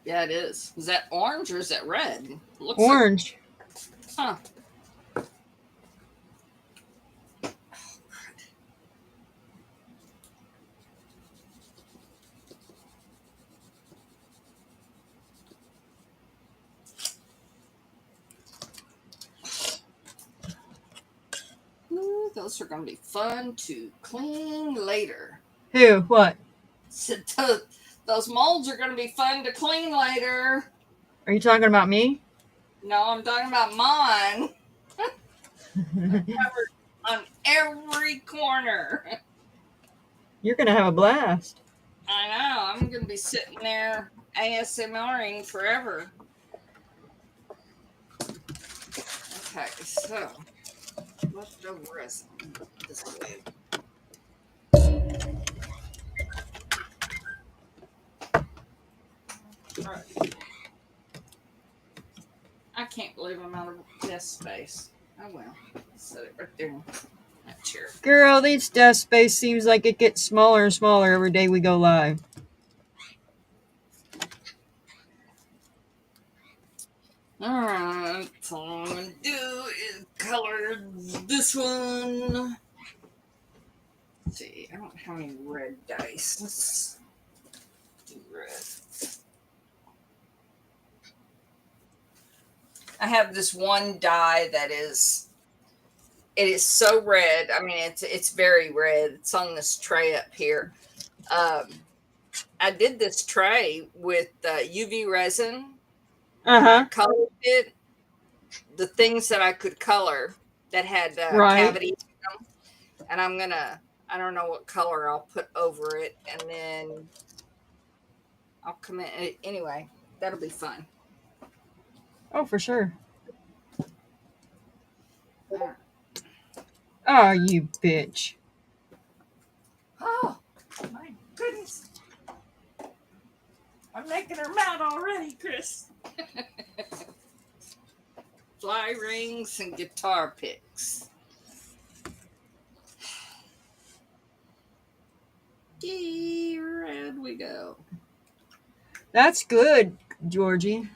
Yeah, it is. Is that orange or is that red? Looks Orange. Like, huh. Ooh, those are going to be fun to clean later. Who? What? So those molds are going to be fun to clean later. Are you talking about me? No, I'm talking about mine. Covered on every corner. You're going to have a blast. I know. I'm going to be sitting there ASMRing forever. Okay, so leftover resin this way. All right. I can't believe I'm out of desk space. Oh well. Set it right there in that chair. Girl, this desk space seems like it gets smaller and smaller every day we go live. Alright, so all I'm going to do is color this one. Let's see, I don't have any red dice. Let's do red. I have this one die that it is so red. I mean, it's very red. It's on this tray up here. I did this tray with UV resin. Uh-huh. I colored it. The things that I could color, that had Right. cavities in them. And I don't know what color I'll put over it. And then I'll come in. Anyway, that'll be fun. Oh, for sure. All right. Oh, you bitch. Oh, my goodness. I'm making her mad already, Chris. Fly rings and guitar picks. Red we go. That's good, Georgie.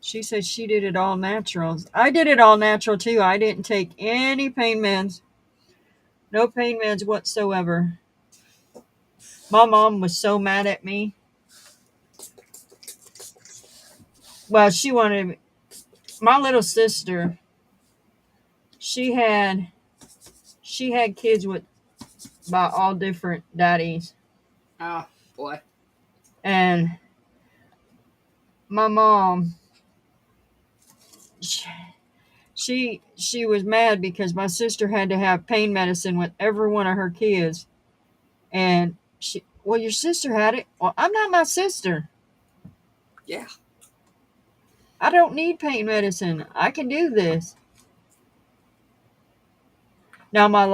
She said she did it all natural. I did it all natural too. I didn't take any pain meds. No pain meds whatsoever. My mom was so mad at me. Well, she wanted my little sister. She had kids with by all different daddies, Oh, boy. and my mom, she was mad because my sister had to have pain medicine with every one of her kids, and well, your sister had it. Well, I'm not my sister. Yeah. I don't need pain medicine. I can do this. Now my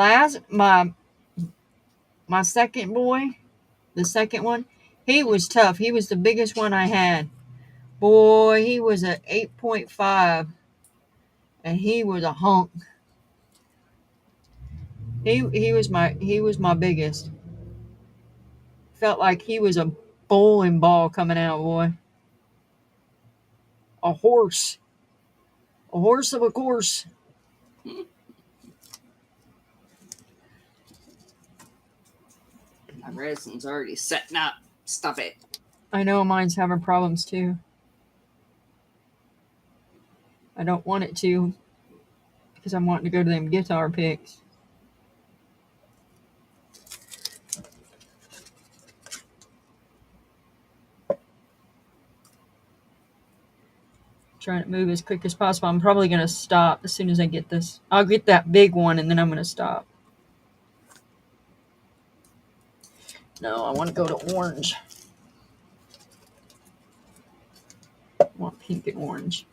second boy, the second one, he was tough. He was the biggest one I had. Boy, he was an 8.5, and he was a hunk. He was my biggest. Felt like he was a bowling ball coming out, boy. A horse. A horse of a course. My resin's already setting up. Stop it. I know mine's having problems too. I don't want it to because I'm wanting to go to them guitar picks. Trying to move as quick as possible. I'm probably going to stop as soon as I get this. I'll get that big one and then I'm going to stop. No, I want to go to orange. I want pink and orange.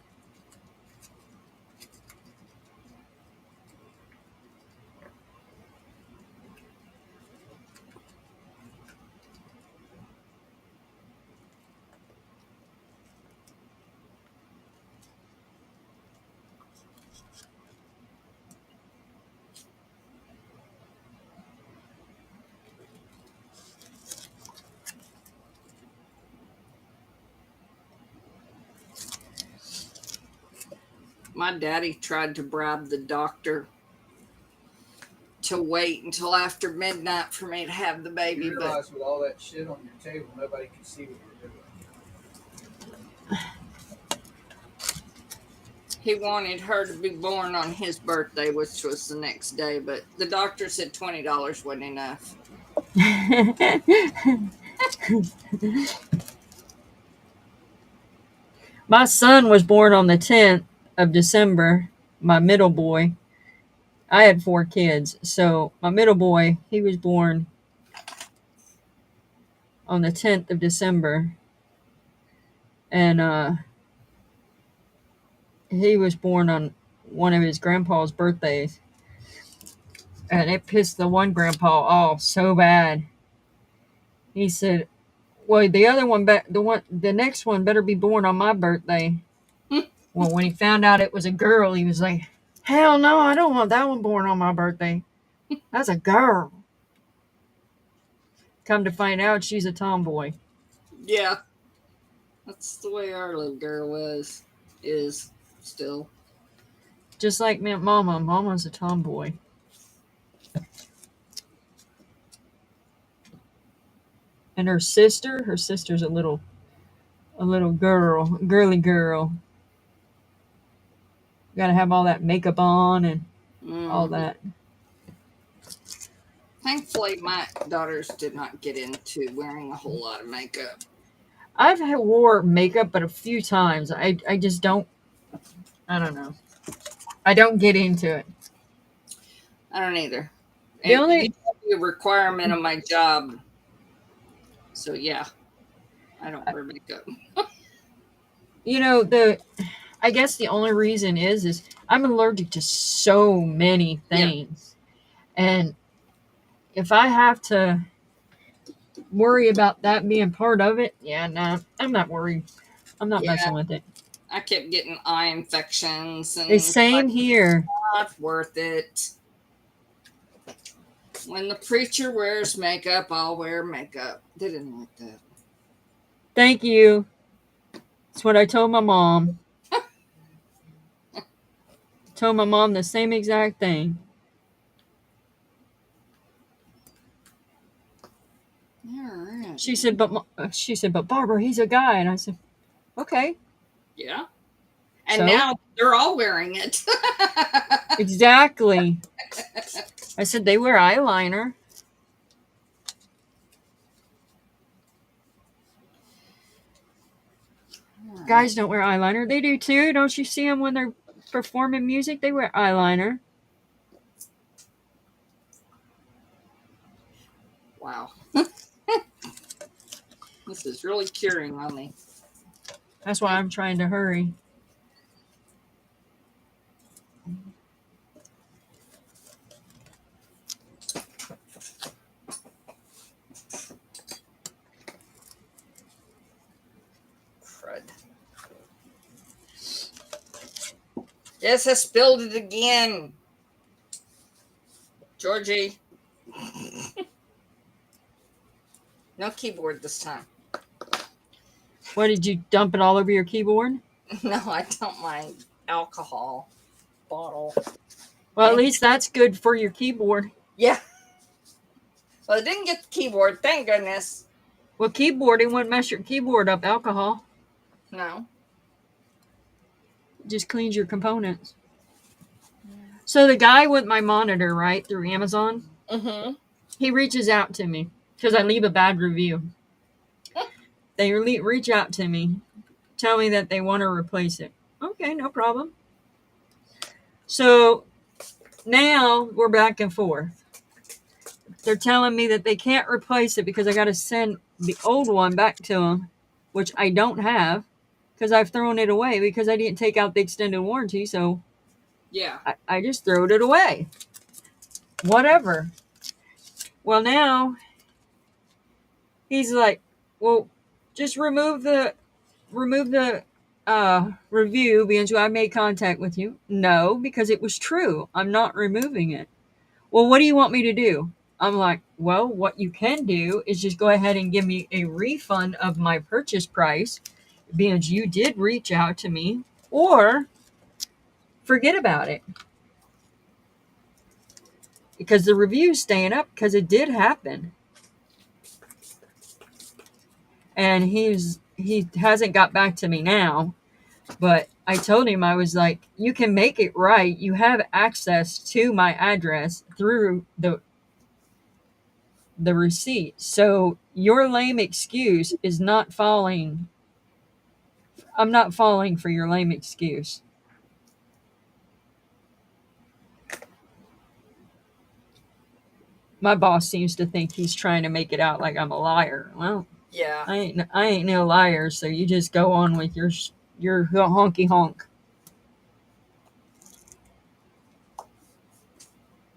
My daddy tried to bribe the doctor to wait until after midnight for me to have the baby. You realize with all that shit on your table, nobody can see what you're doing. He wanted her to be born on his birthday, which was the next day, but the doctor said $20 wasn't enough. My son was born on the 10th of December, my middle boy. I had 4 kids, so my middle boy, he was born on the 10th of December, and he was born on one of his grandpa's birthdays, and it pissed the one grandpa off so bad. He said, "Well, the next one better be born on my birthday." Well, when he found out it was a girl, he was like, "Hell no, I don't want that one born on my birthday. That's a girl." Come to find out, she's a tomboy. Yeah. That's the way our little girl is still. Just like me and Mama. Mama's a tomboy. And her sister's a little girly girl. Gotta have all that makeup on and all that. Thankfully, my daughters did not get into wearing a whole lot of makeup. I've wore makeup, but a few times. I just don't. I don't know. I don't get into it. I don't either. The It only, used to be a requirement of my job. So yeah, I don't wear makeup. I guess the only reason is I'm allergic to so many Yeah. things. And if I have to worry about that being part of it, yeah, no, I'm not worried. I'm not Yeah. messing with it. I kept getting eye infections and The same here. not worth it. When the preacher wears makeup, I'll wear makeup. They didn't like that. Thank you. That's what I told my mom. Told my mom the same exact thing. All right. She said, but Barbara, he's a guy, and I said, okay. Yeah. And So? now they're all wearing it. Exactly. I said they wear eyeliner. Guys don't wear eyeliner. They do too. Don't you see them when they're performing music? They wear eyeliner. Wow. This is really curing on me. That's why I'm trying to hurry. Crud. Yes, I spilled it again. Georgie. No keyboard this time. What, did you dump it all over your keyboard? No, I don't mind alcohol bottle. Well, at least that's good for your keyboard. Yeah. Well, I didn't get the keyboard, thank goodness. Well, keyboarding wouldn't mess your keyboard up. Alcohol No. just cleans your components. So the guy with my monitor, right, through Amazon, he reaches out to me because I leave a bad review. They reach out to me, tell me that they want to replace it. Okay, no problem. So now we're back and forth. They're telling me that they can't replace it because I got to send the old one back to them, which I don't have because I've thrown it away because I didn't take out the extended warranty. So Yeah. I just throwed it away. Whatever. Well, now he's like, well, just remove the review because I made contact with you. No, because it was true. I'm not removing it. Well, what do you want me to do? I'm like, well, what you can do is just go ahead and give me a refund of my purchase price because you did reach out to me, or forget about it. Because the review's staying up because it did happen. And he hasn't got back to me now, but I told him, I was like, you can make it right. You have access to my address through the receipt. So your lame excuse is not falling. I'm not falling for your lame excuse. My boss seems to think he's trying to make it out like I'm a liar. Well, Yeah. I ain't no liar, so you just go on with your honky honk.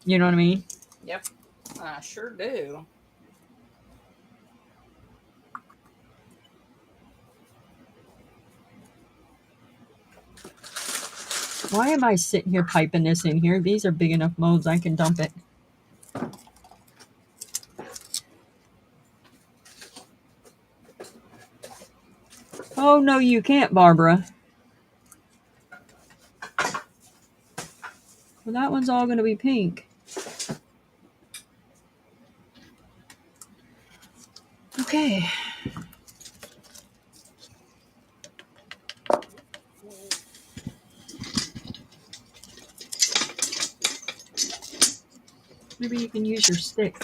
You know what I mean? Yep. I sure do. Why am I sitting here piping this in here? These are big enough molds I can dump it. Oh, no, you can't, Barbara. Well, that one's all going to be pink. Okay. Maybe you can use your stick.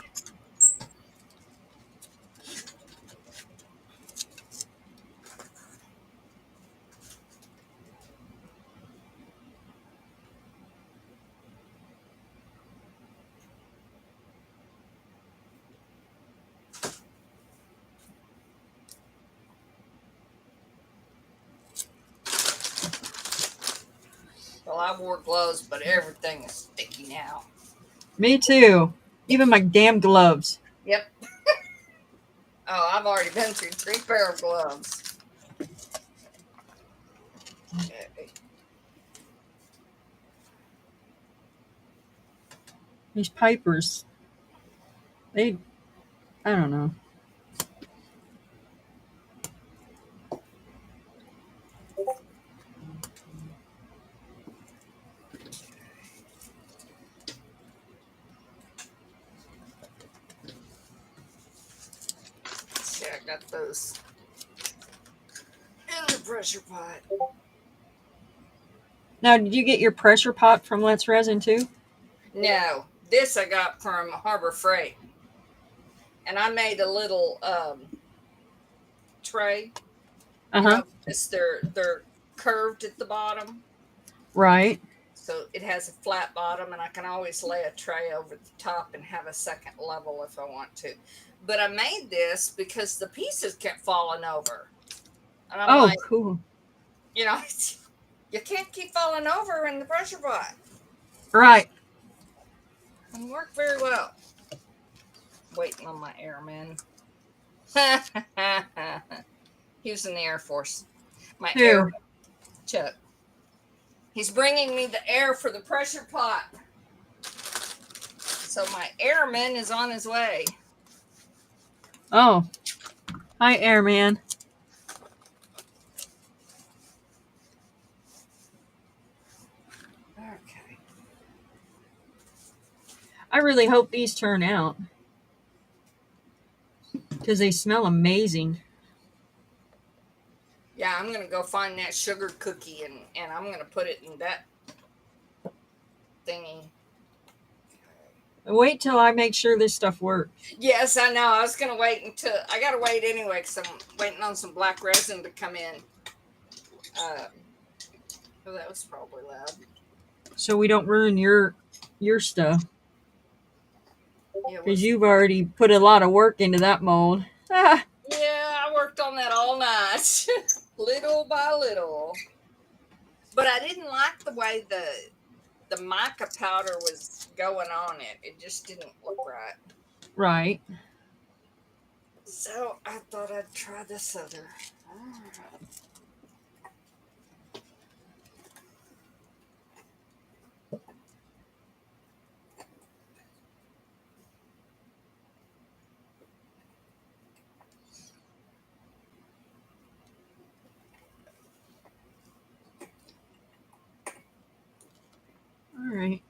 Well, I wore gloves, but everything is sticky now. Me too. Even my damn gloves. Yep. Oh, I've already been through 3 pair of gloves. These pipers. I don't know. See, I got those in the pressure pot. Now, did you get your pressure pot from Let's Resin too? No, this I got from Harbor Freight. And I made a little tray. You Uh-huh. know, just they're curved at the bottom. Right. So it has a flat bottom, and I can always lay a tray over the top and have a second level if I want to. But I made this because the pieces kept falling over. And I'm Oh, like, cool. you know, you can't keep falling over in the pressure pot. Right. And worked very well. Waiting on my airman. He was in the Air Force. My Who? airman, Chuck. He's bringing me the air for the pressure pot. So my airman is on his way. Oh. Hi, Airman. Okay. I really hope these turn out. Because they smell amazing. Yeah, I'm going to go find that sugar cookie and I'm going to put it in that thingy. Wait till I make sure this stuff works. Yes, I know. I was going to wait until... I got to wait anyway because I'm waiting on some black resin to come in. Oh, that was probably loud. So we don't ruin your stuff. Yeah, Because you've already put a lot of work into that mold. Ah. yeah, I worked on that all night. Little by little. But I didn't like the way the mica powder was going on it. It just didn't look right. Right. So I thought I'd try this other. All right. All right.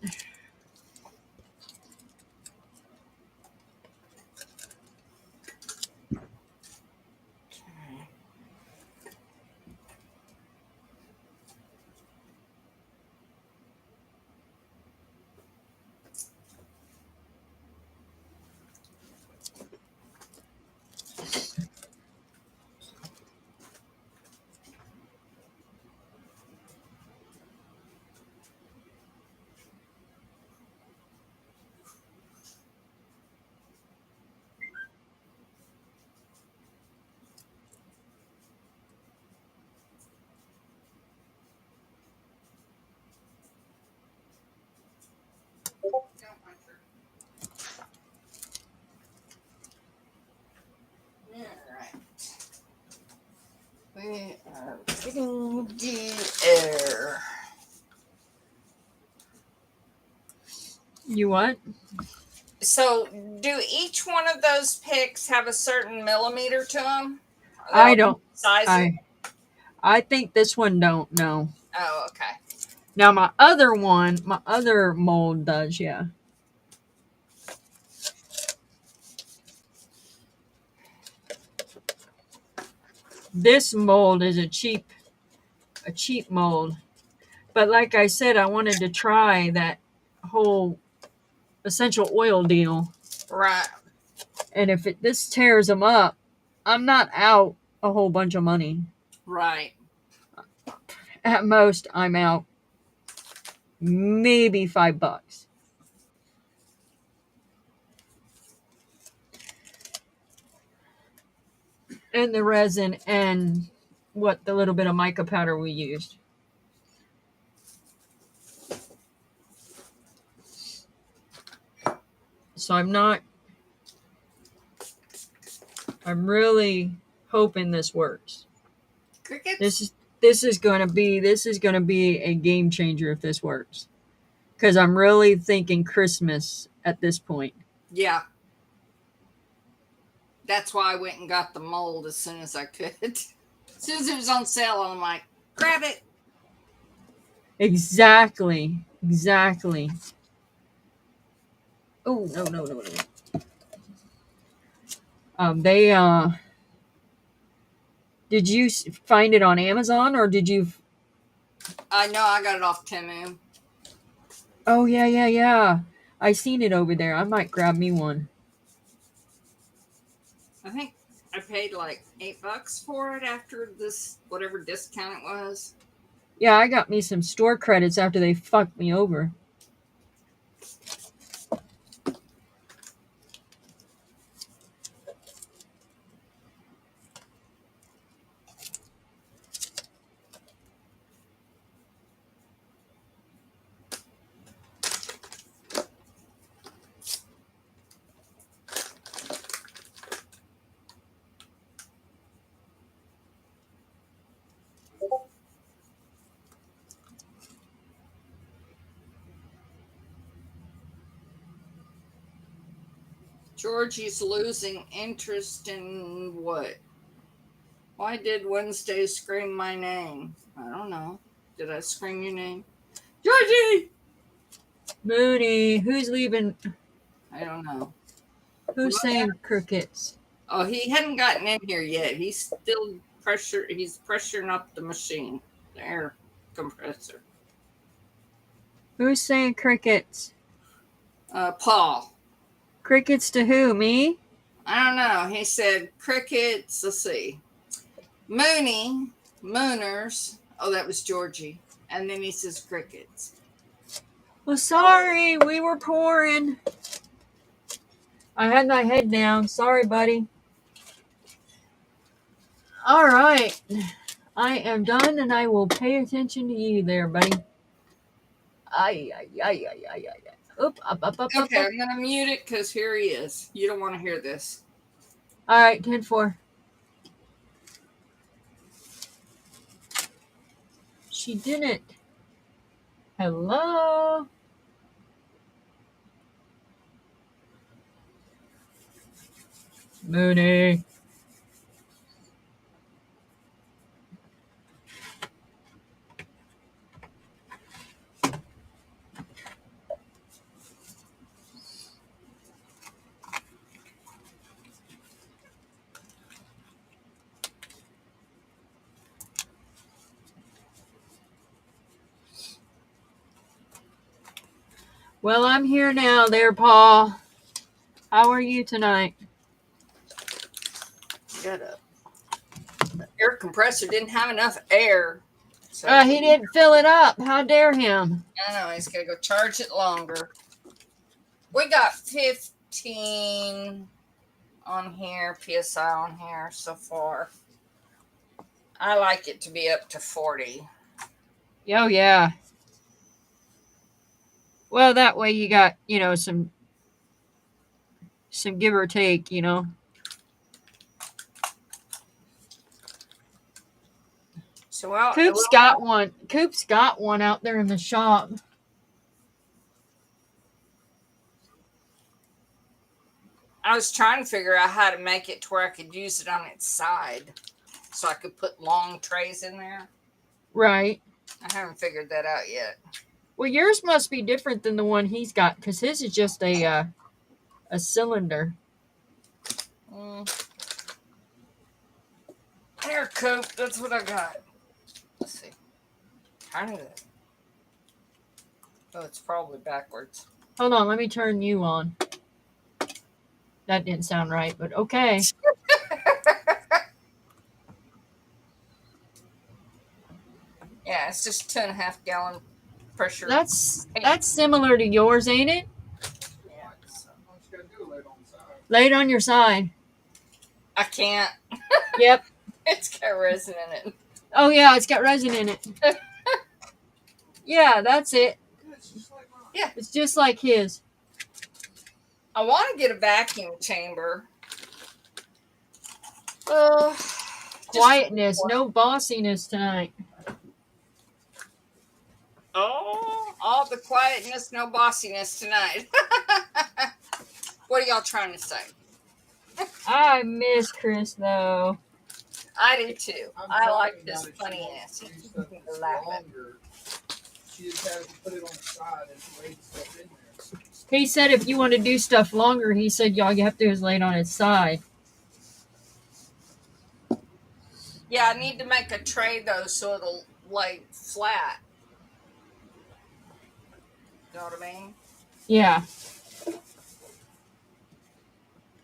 We are getting the air. You what? So, do each one of those picks have a certain millimeter to them? I don't. Sizes? I think this one don't. No. Oh, okay. Now my other mold does. Yeah. This mold is a cheap mold. But like I said, I wanted to try that whole essential oil deal. Right. And if this tears them up, I'm not out a whole bunch of money. Right. At most, I'm out maybe $5. And the resin and the little bit of mica powder we used. so I'm really hoping this works. Crickets? This is going to be a game changer if this works. Because I'm really thinking Christmas at this point. Yeah. That's why I went and got the mold as soon as I could. As soon as it was on sale, I'm like, grab it. Exactly. Oh, no. They did you find it on Amazon or did you? I know I got it off Temu. Oh yeah. I seen it over there. I might grab me one. I think I paid like $8 for it after this whatever discount it was. Yeah, I got me some store credits after they fucked me over. Georgie's losing interest in what? Why did Wednesday scream my name? I don't know. Did I scream your name? Georgie! Mooney, who's leaving? I don't know. Who's saying crickets? Oh, he hadn't gotten in here yet. He's still he's pressuring up the machine, the air compressor. Who's saying crickets? Paul. Crickets to who? Me? I don't know. He said crickets. Let's see. Mooners. Oh, that was Georgie. And then he says crickets. Well, sorry, we were pouring. I had my head down. Sorry, buddy. All right. I am done, and I will pay attention to you there, buddy. Ay. Up. Okay, I'm going to mute it because here he is. You don't want to hear this. All right, 10-4. She didn't. Hello? Mooney. Well, I'm here now there, Paul. How are you tonight? Shut up. The air compressor didn't have enough air. So He didn't fill it up. How dare him? I know. He's going to go charge it longer. We got 15 on here, PSI on here so far. I like it to be up to 40. Oh, yeah. Well, that way you got, some give or take, So, well, Coop's got one. Coop's got one out there in the shop. I was trying to figure out how to make it to where I could use it on its side so I could put long trays in there. Right. I haven't figured that out yet. Well, yours must be different than the one he's got because his is just a cylinder. Here, Coop. That's what I got. Let's see. Kind of. Oh, it's probably backwards. Hold on, let me turn you on. That didn't sound right, but okay. Yeah, it's just 2.5 gallon pressure. That's similar to yours, ain't it? Yeah. Lay it on your side. I can't. Yep. It's got resin in it. Oh, yeah, it's got resin in it. Yeah, that's it. Yeah. It's just like his. I want to get a vacuum chamber. Quietness, no bossiness tonight. Oh, all the quietness, no bossiness tonight. What are y'all trying to say? I miss Chris though. I do too. I like this funniness. She just has to put it on the side and lay the stuff in there. He said if you want to do stuff longer, he said y'all have to lay it on its side. Yeah, I need to make a tray though so it'll lay flat. You know what I mean? Yeah.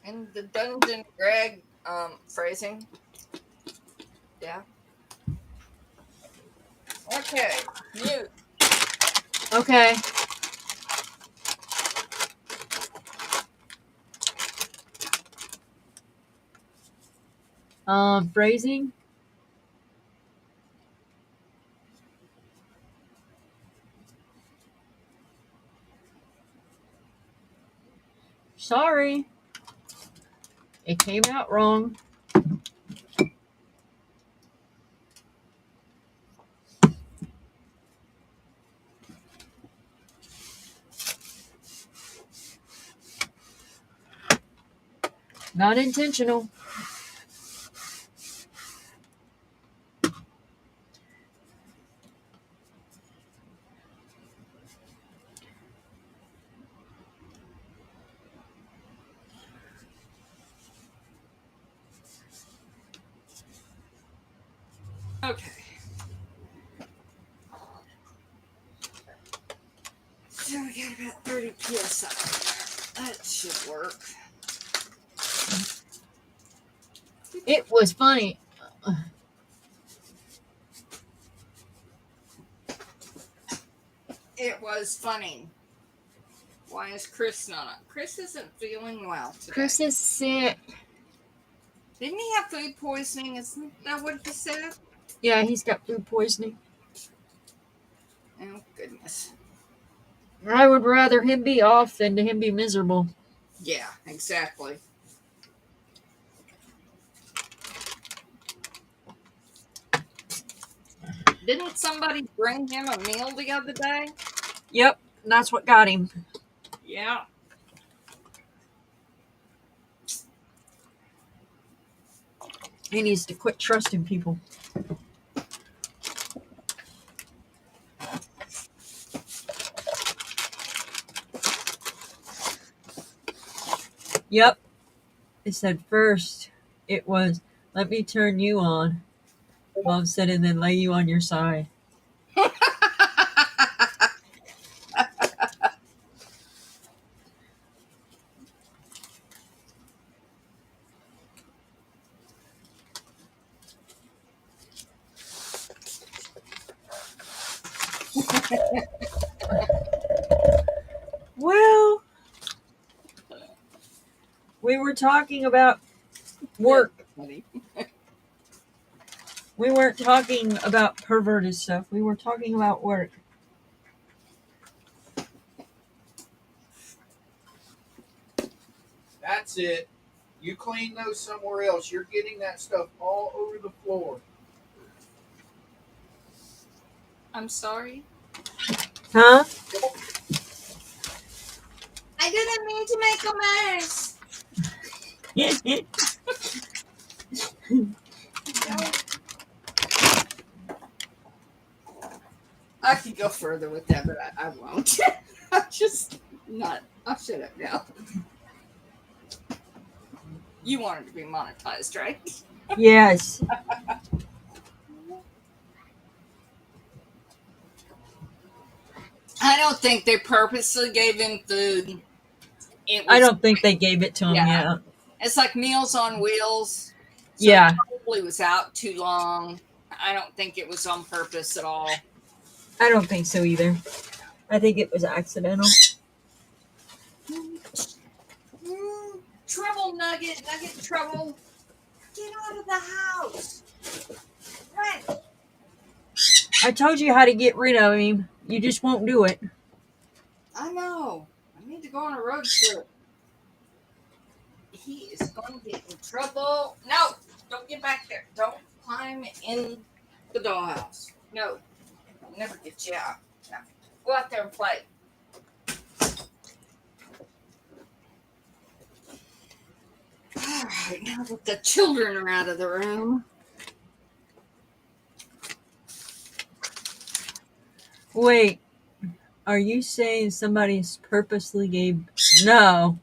And the Dungeon Greg phrasing. Yeah. Okay. Mute. Okay. Phrasing. Sorry. It came out wrong. Not intentional. Okay. So we got about 30 PSI. That should work. It was funny. It was funny. Why is Chris not on? Chris isn't feeling well today. Chris is sick. Didn't he have food poisoning? Isn't that what he said? Yeah, he's got food poisoning. Oh, goodness. I would rather him be off than to him be miserable. Yeah, exactly. Didn't somebody bring him a meal the other day? Yep, that's what got him. Yeah. He needs to quit trusting people. Yep. It said first, it was, let me turn you on. Mom said, and then lay you on your side. Well, we were talking about work. We weren't talking about perverted stuff. We were talking about work. That's it. You clean those somewhere else. You're getting that stuff all over the floor. I'm sorry. Huh? I didn't mean to make a mess. I could go further with that, but I won't. I'm just not. I'll shut up now. You wanted to be monetized, right? Yes. I don't think they purposely gave him food. I don't think they gave it to him yet. It's like Meals on Wheels. So Yeah. It probably was out too long. I don't think it was on purpose at all. I don't think so either. I think it was accidental. Trouble, Nugget. Nugget, trouble. Get out of the house. Run. I told you how to get rid of him. You just won't do it. I know. I need to go on a road trip. he is going to get in trouble. No, don't get back there. Don't climb in the dollhouse. No, I'll never get you out. No. Go out there and play. All right, now that the children are out of the room. Wait, are you saying somebody's purposely gave? No.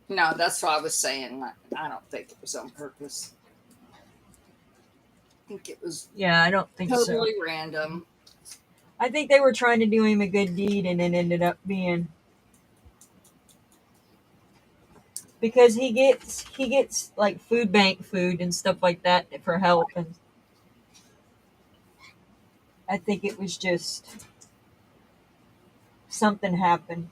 No, that's what I was saying. I don't think it was on purpose. I think it was Yeah, I don't think so. totally random. I think they were trying to do him a good deed, and it ended up being because he gets like food bank food and stuff like that for help, and I think it was just something happened.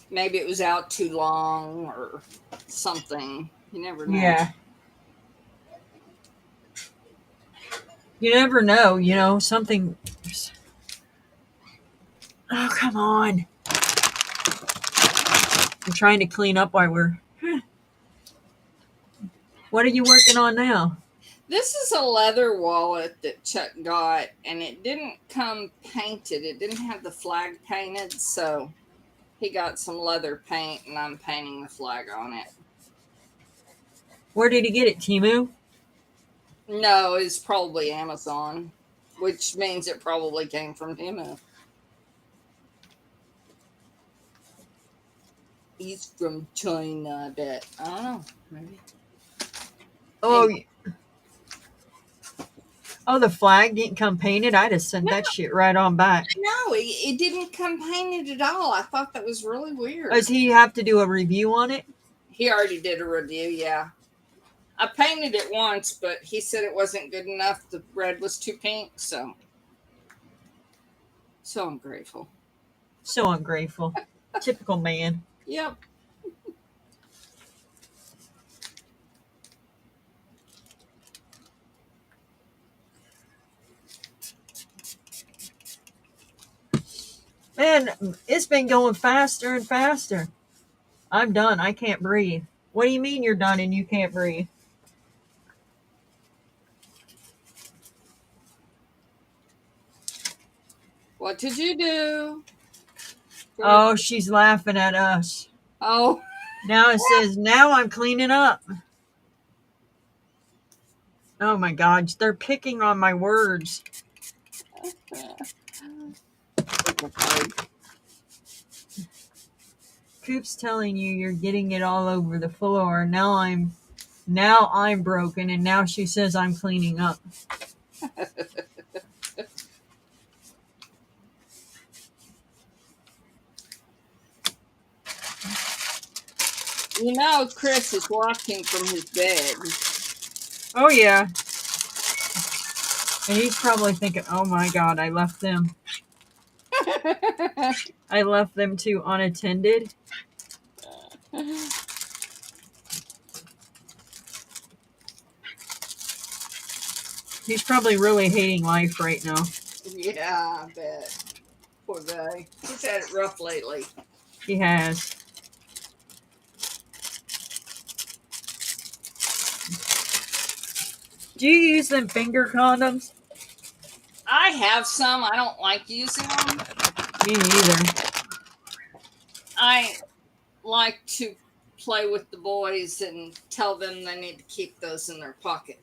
Maybe it was out too long or something. You never know. Yeah. You never know, something. Oh, come on. I'm trying to clean up while we're. What are you working on now? This is a leather wallet that Chuck got, and it didn't come painted. It didn't have the flag painted, so he got some leather paint, and I'm painting the flag on it. Where did he get it, Temu? No, it's probably Amazon, which means it probably came from Temu. He's from China, I bet. I don't know. Maybe. Oh, the flag didn't come painted? I'd have sent that shit right on back. No, it didn't come painted at all. I thought that was really weird. Does he have to do a review on it? He already did a review, yeah. I painted it once, but he said it wasn't good enough. The red was too pink, so I'm grateful. So ungrateful. Typical man. Yep. Man, it's been going faster and faster. I'm done. I can't breathe. What do you mean you're done and you can't breathe? What did you do? Oh, she's laughing at us. Oh. Now it says, now I'm cleaning up. Oh my God, they're picking on my words. Coop's telling you you're getting it all over the floor. Now I'm broken, and now she says I'm cleaning up. You know, Chris is watching from his bed. Oh yeah. And he's probably thinking, oh my God, I left them. I left them too unattended. He's probably really hating life right now. Yeah, I bet. Poor guy. He's had it rough lately. He has. Do you use them finger condoms? I have some. I don't like using them. Me neither. I like to play with the boys and tell them they need to keep those in their pocket.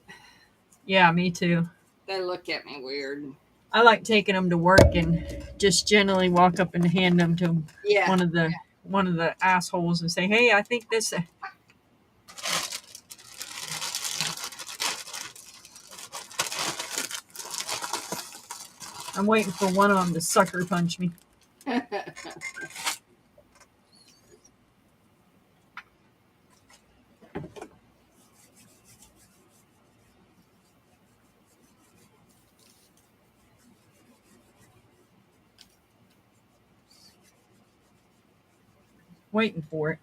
Yeah, me too. They look at me weird. I like taking them to work and just generally walk up and hand them to one of the assholes and say, "Hey, I think this." I'm waiting for one of them to sucker punch me. Waiting for it.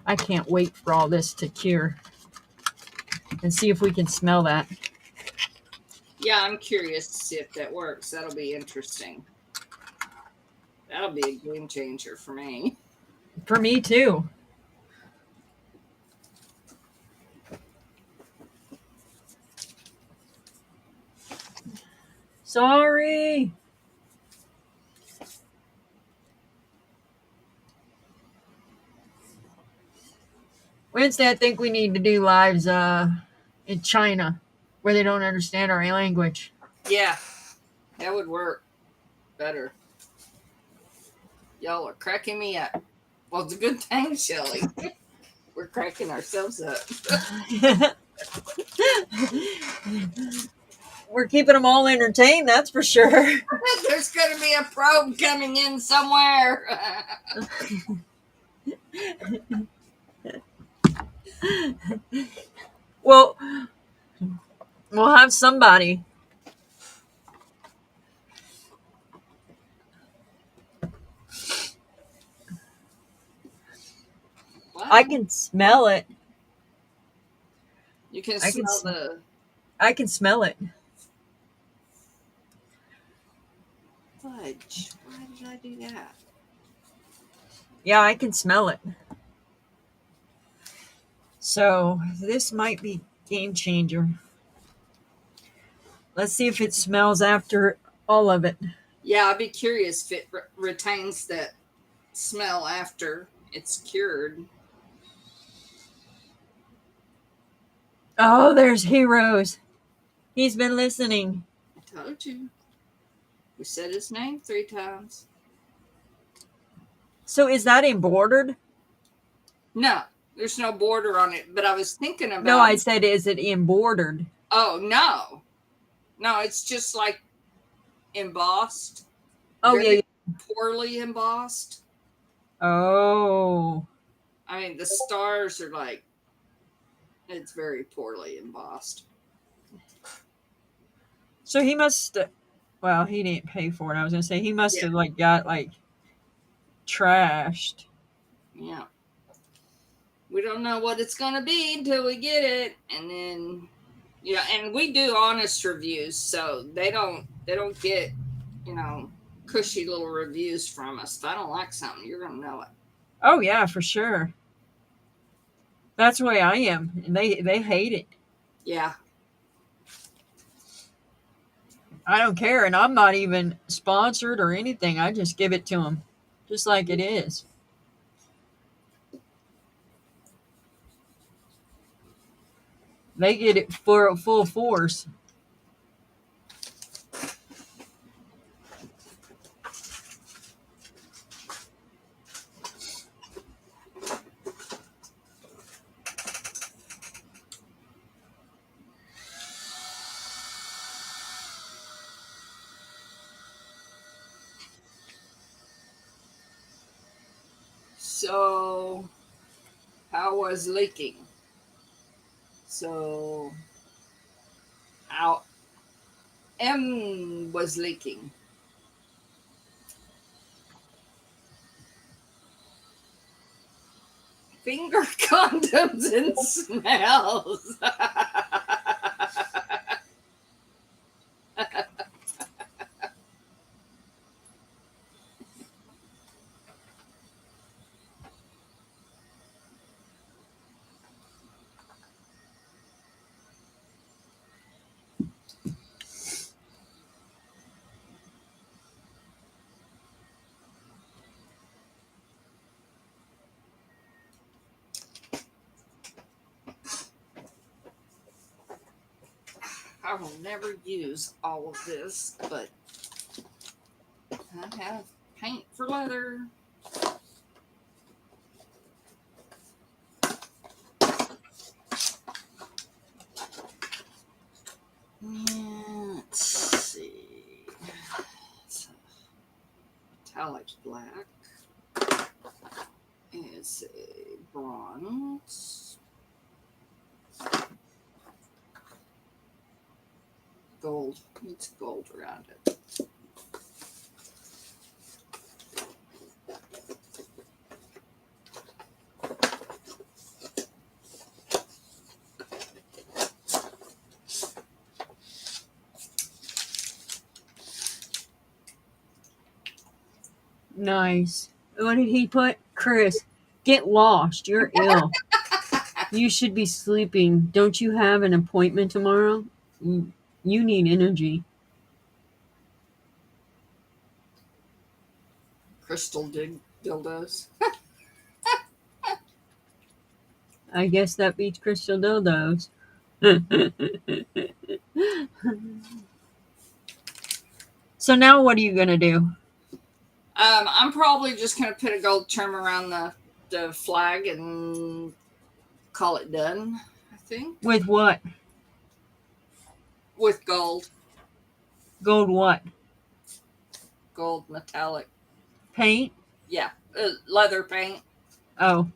I can't wait for all this to cure and see if we can smell that. Yeah, I'm curious to see if that works. That'll be interesting. That'll be a game changer for me. For me too. Sorry. Wednesday, I think we need to do lives in China where they don't understand our language. Yeah, that would work better. Y'all are cracking me up. Well, it's a good thing, Shelly. We're cracking ourselves up. We're keeping them all entertained, that's for sure. There's going to be a probe coming in somewhere. Well, we'll have somebody. Wow. I can smell it. You can I can smell the I can smell it. fudge. Why did I do that? Yeah, I can smell it. So this might be game changer. Let's see if it smells after all of it. Yeah, I'd be curious if it retains that smell after it's cured. Oh, there's Heroes. He's been listening. I told you. We said his name 3 times. So is that embroidered? No, there's no border on it. But I was thinking about. No, I said, is it embroidered? Oh, no. No, it's just like embossed. Oh, Very yeah. poorly embossed. Oh. I mean, the stars are like, it's very poorly embossed. So he must, well, he didn't pay for it. I was going to say, he must Yeah. have, like, got, like, trashed. Yeah. We don't know what it's going to be until we get it. And then, you know, and we do honest reviews. So they don't get, you know, cushy little reviews from us. If I don't like something, you're going to know it. Oh, yeah, for sure. That's the way I am. And they hate it. Yeah. I don't care. And I'm not even sponsored or anything. I just give it to them just like it is. They get it for full force. So, how was leaking? So, how M was leaking. Finger condoms and smells. I will never use all of this, but I have paint for leather. Let's see. It's metallic black. It's a bronze. Gold. Needs gold around it. Nice. What did he put? Chris. Get lost. You're ill. You should be sleeping. Don't you have an appointment tomorrow? You need energy. Crystal dildos. I guess that beats crystal dildos. So now what are you going to do? I'm probably just going to put a gold trim around the flag and call it done, I think. With what? With gold. Gold what? Gold metallic. Paint? Yeah. Leather paint. Oh.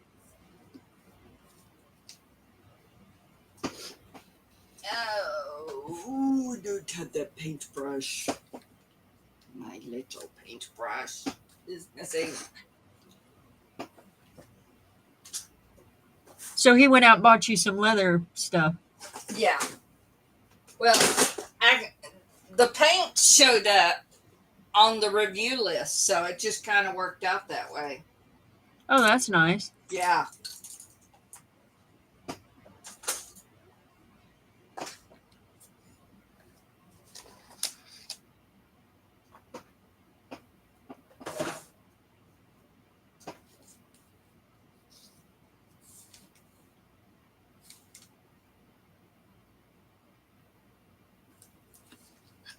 Oh, don't have that paintbrush. My little paintbrush is missing. So he went out and bought you some leather stuff. Yeah. Well, the paint showed up on the review list, so it just kind of worked out that way. Oh, that's nice. Yeah.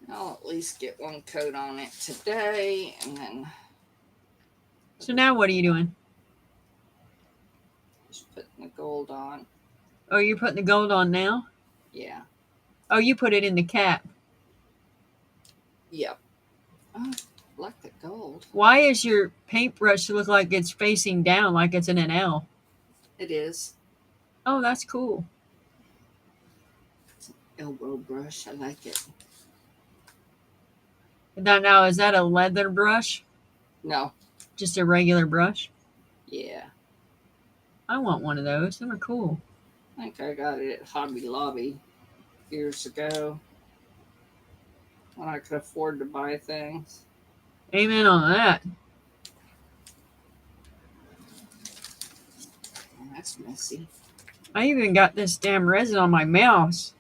I'll at least get one coat on it today, and then So now what are you doing? just putting the gold on. Oh, you're putting the gold on now? Yeah. Oh, you put it in the cap. Yep. Oh, I like the gold. Why is your paintbrush look like it's facing down, like it's in an L? It is. Oh, that's cool. It's an elbow brush. I like it. Now, is that a leather brush? No. Just a regular brush? Yeah. I want one of those. Them are cool. I think I got it at Hobby Lobby years ago when I could afford to buy things. Amen on that. Oh, that's messy. I even got this damn resin on my mouse.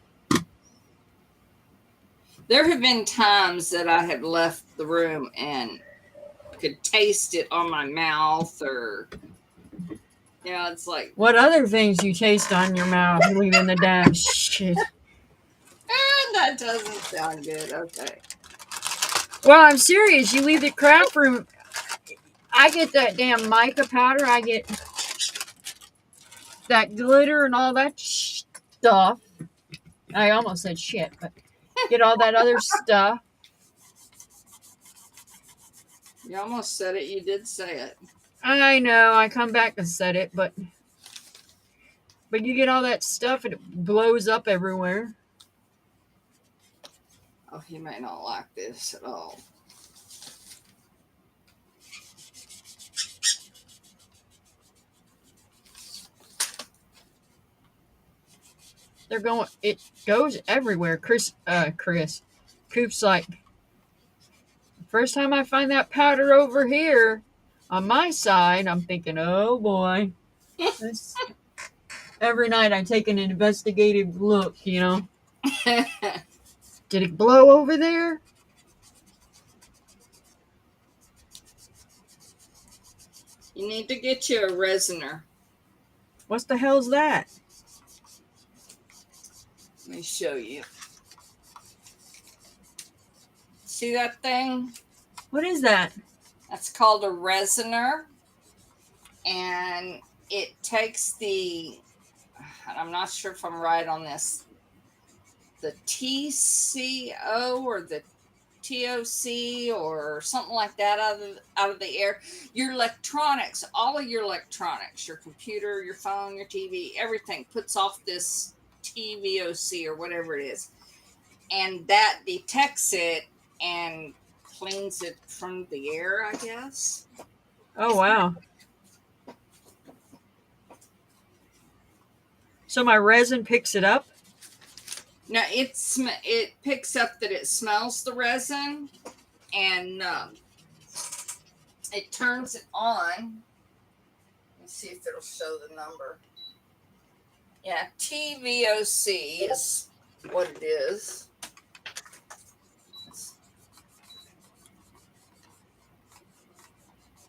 There have been times that I have left the room and could taste it on my mouth, or yeah, it's like, What other things you taste on your mouth leaving the damn shit? that doesn't sound good. Okay. Well, I'm serious. You leave the craft room. I get that damn mica powder. I get that glitter and all that stuff. I almost said shit, but get all that other stuff. You almost said it. You did say it. I know. I come back and said it, but you get all that stuff and it blows up everywhere. Oh, he may not like this at all. They're going. It goes everywhere. Chris. Coop's like, first time I find that powder over here on my side, I'm thinking, oh boy. Every night I take an investigative look, you know. Did it blow over there? You need to get you a resiner. What the hell's that? Let me show you. See that thing? What is that? That's called a resiner. And it takes the, I'm not sure if I'm right on this, the TCO or the TOC or something like that out of the air. Your electronics, all of your electronics, your computer, your phone, your TV, everything puts off this TVOC or whatever it is. And that detects it and cleans it from the air, I guess. Oh, wow. So my resin picks it up? No, it picks up that it smells the resin, and it turns it on. Let's see if it'll show the number. Yeah, TVOC is what it is.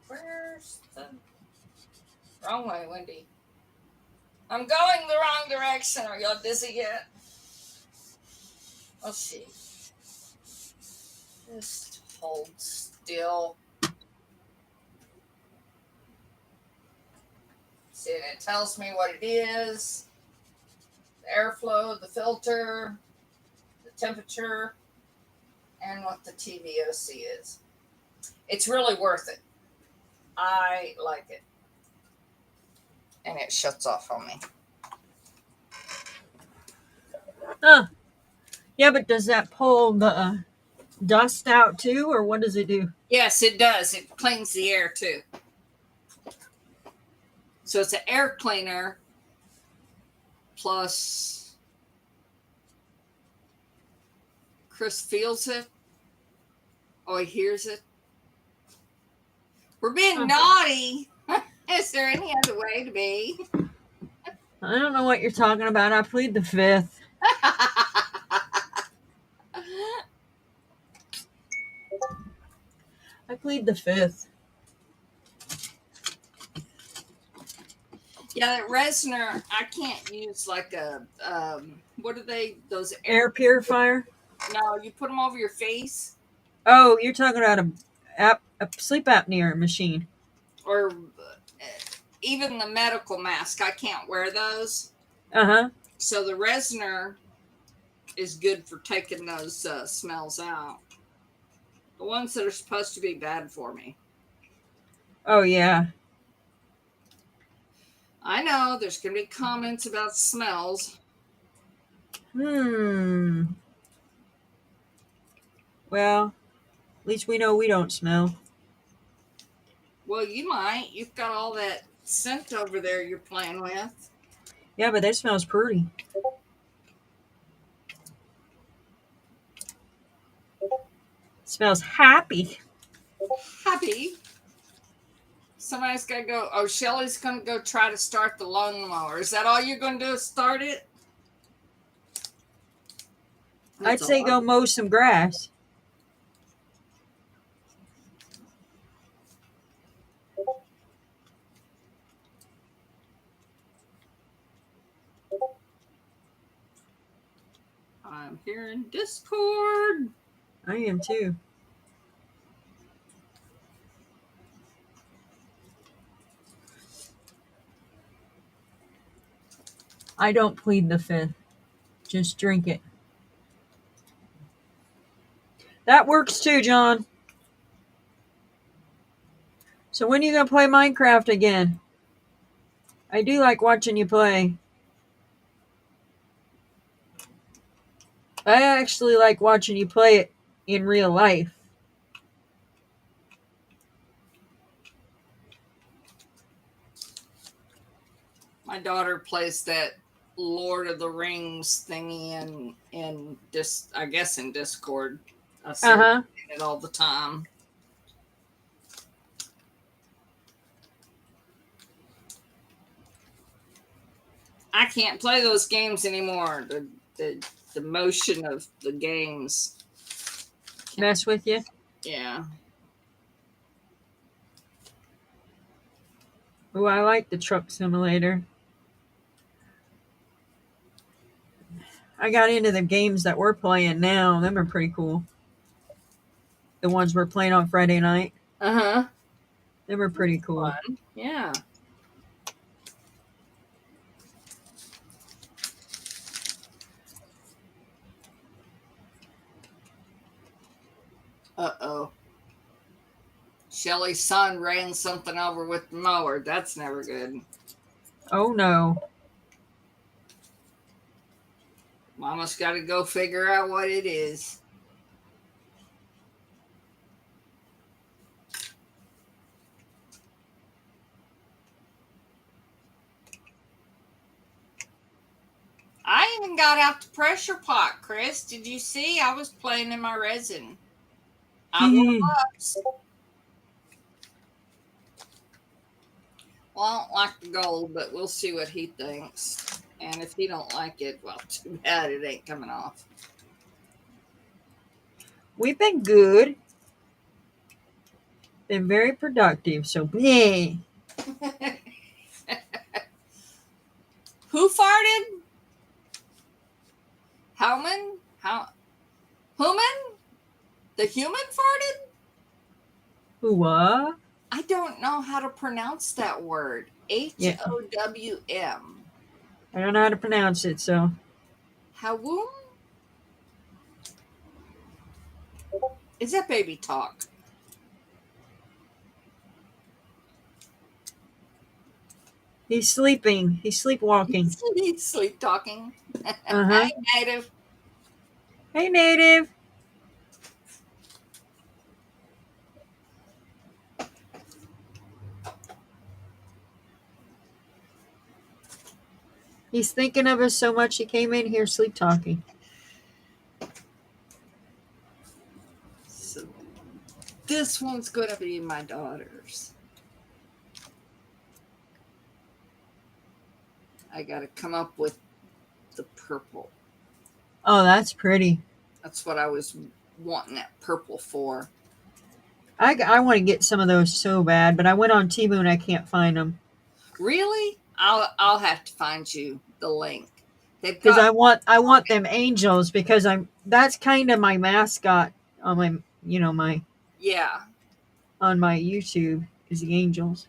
Where's the wrong way, Wendy? I'm going the wrong direction. Are y'all dizzy yet? Let's see. Just hold still. See, and it tells me what it is. The airflow, the filter, the temperature, and what the TVOC is. It's really worth it. I like it. And it shuts off on me. Huh. Yeah, but does that pull the dust out too, or what does it do? Yes, it does. It cleans the air too. So it's an air cleaner plus Chris feels it. Oh, he hears it. We're being naughty. Is there any other way to be? I don't know what you're talking about. I plead the fifth. I plead the fifth. Yeah, that Resner, I can't use like a, what are they, those Air purifier? No, you put them over your face. Oh, you're talking about a sleep apnea machine. Or even the medical mask. I can't wear those. Uh-huh. So the Resner is good for taking those smells out. The ones that are supposed to be bad for me. Oh, yeah. I know there's going to be comments about smells. Well, at least we know we don't smell. Well, you might. You've got all that scent over there you're playing with. Yeah, but that smells pretty. It smells happy. Happy. Somebody's got to go. Oh, Shelly's going to go try to start the lawnmower. Is that all you're going to do is start it? I'd say go mow some grass. I'm here in Discord. I am too. I don't plead the fifth. Just drink it. That works too, John. So when are you going to play Minecraft again? I do like watching you play. I actually like watching you play it in real life. My daughter plays that Lord of the Rings thingy in I guess in Discord. I see her playing it all the time. I can't play those games anymore. The motion of the games mess with you. Yeah. Oh, I like the truck simulator. I got into the games that we're playing now. Them are pretty cool. The ones we're playing on Friday night. Uh-huh. Them are pretty cool. Fun. Yeah. Uh-oh. Shelly's son ran something over with the mower. That's never good. Oh, no. Mama's got to go figure out what it is. I even got out the pressure pot, Chris. Did you see? I was playing in my resin. I warm up. Well, I don't like the gold, but we'll see what he thinks. And if he don't like it, well, too bad it ain't coming off. We've been good. Been very productive. So, yay. Who farted? Howman? How? Human? The human farted? Who, what? I don't know how to pronounce that word. Yeah. Howm. I don't know how to pronounce it, so. Howum? Is that baby talk? He's sleeping. He's sleepwalking. He's sleep talking. Uh-huh. Hey, native. Hey, native. He's thinking of us so much he came in here sleep talking. So this one's going to be my daughter's. I got to come up with the purple. Oh, that's pretty. That's what I was wanting that purple for. I want to get some of those so bad, but I went on Temu and I can't find them. Really? I'll have to find you the link. Because I want them angels because that's kind of my mascot on my yeah. on my YouTube is the angels.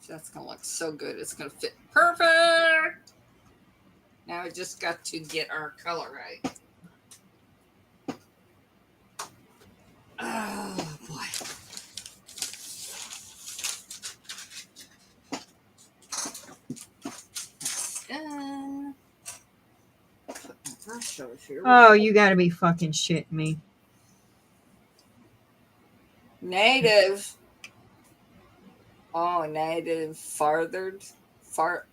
That's gonna look so good. It's gonna fit perfect. Now I just got to get our color right. Oh boy. Put my brush over here. Oh, you got to be fucking shitting me. Native. Oh, native farthered. Farted.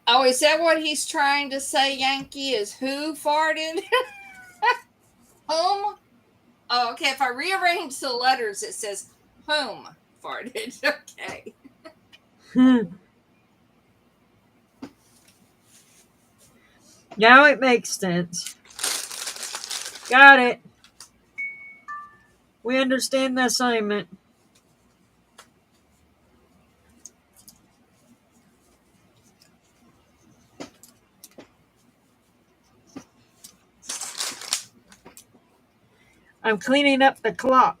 Oh, is that what he's trying to say, Yankee? Is who farted? Whom? Oh, okay. If I rearrange the letters, it says whom farted. Okay. Now it makes sense. Got it. We understand the assignment. I'm cleaning up the clock.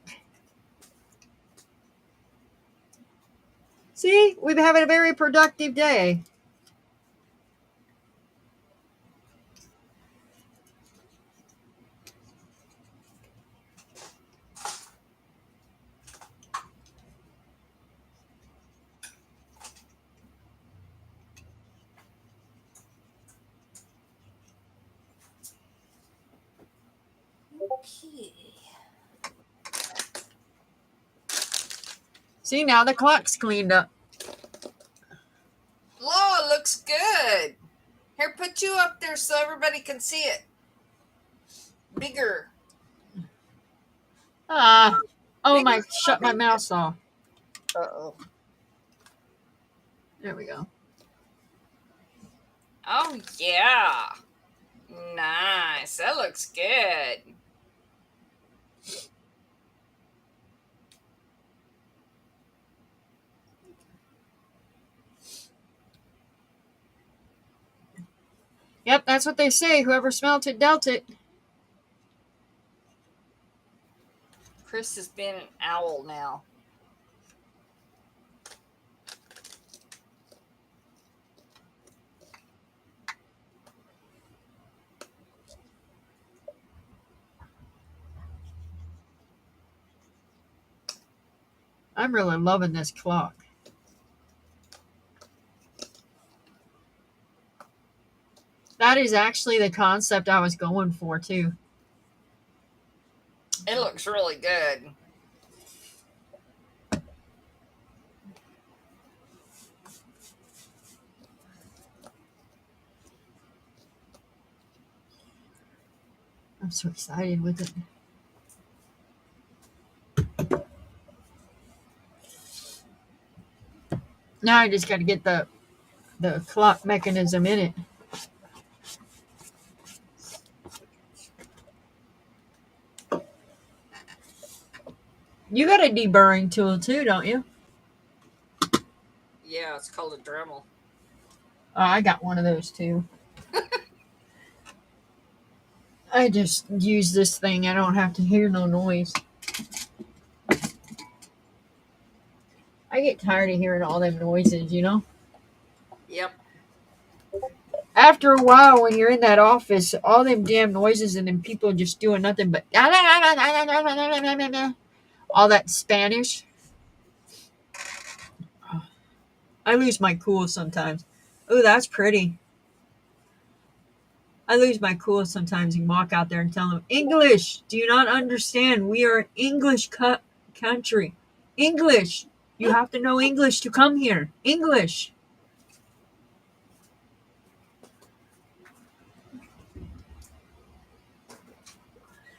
See, we've having a very productive day. Okay. See, now the clock's cleaned up. Oh, it looks good. Here, put you up there so everybody can see it. Bigger. Oh, Bigger. shut my mouse off. Uh-oh. There we go. Oh, yeah. Nice. That looks good. Yep, that's what they say. Whoever smelt it, dealt it. Chris has been an owl now. I'm really loving this clock. That is actually the concept I was going for too. It looks really good. I'm so excited with it. Now I just got to get the clock mechanism in it. You got a deburring tool too, don't you? Yeah, it's called a Dremel. Oh, I got one of those too. I just use this thing. I don't have to hear no noise. I get tired of hearing all them noises, you know? Yep. After a while, when you're in that office, all them damn noises and then people just doing nothing but all that Spanish. I lose my cool sometimes. Oh, that's pretty. I lose my cool sometimes and walk out there and tell them, English, do you not understand? We are an English country. English. You have to know English to come here. English.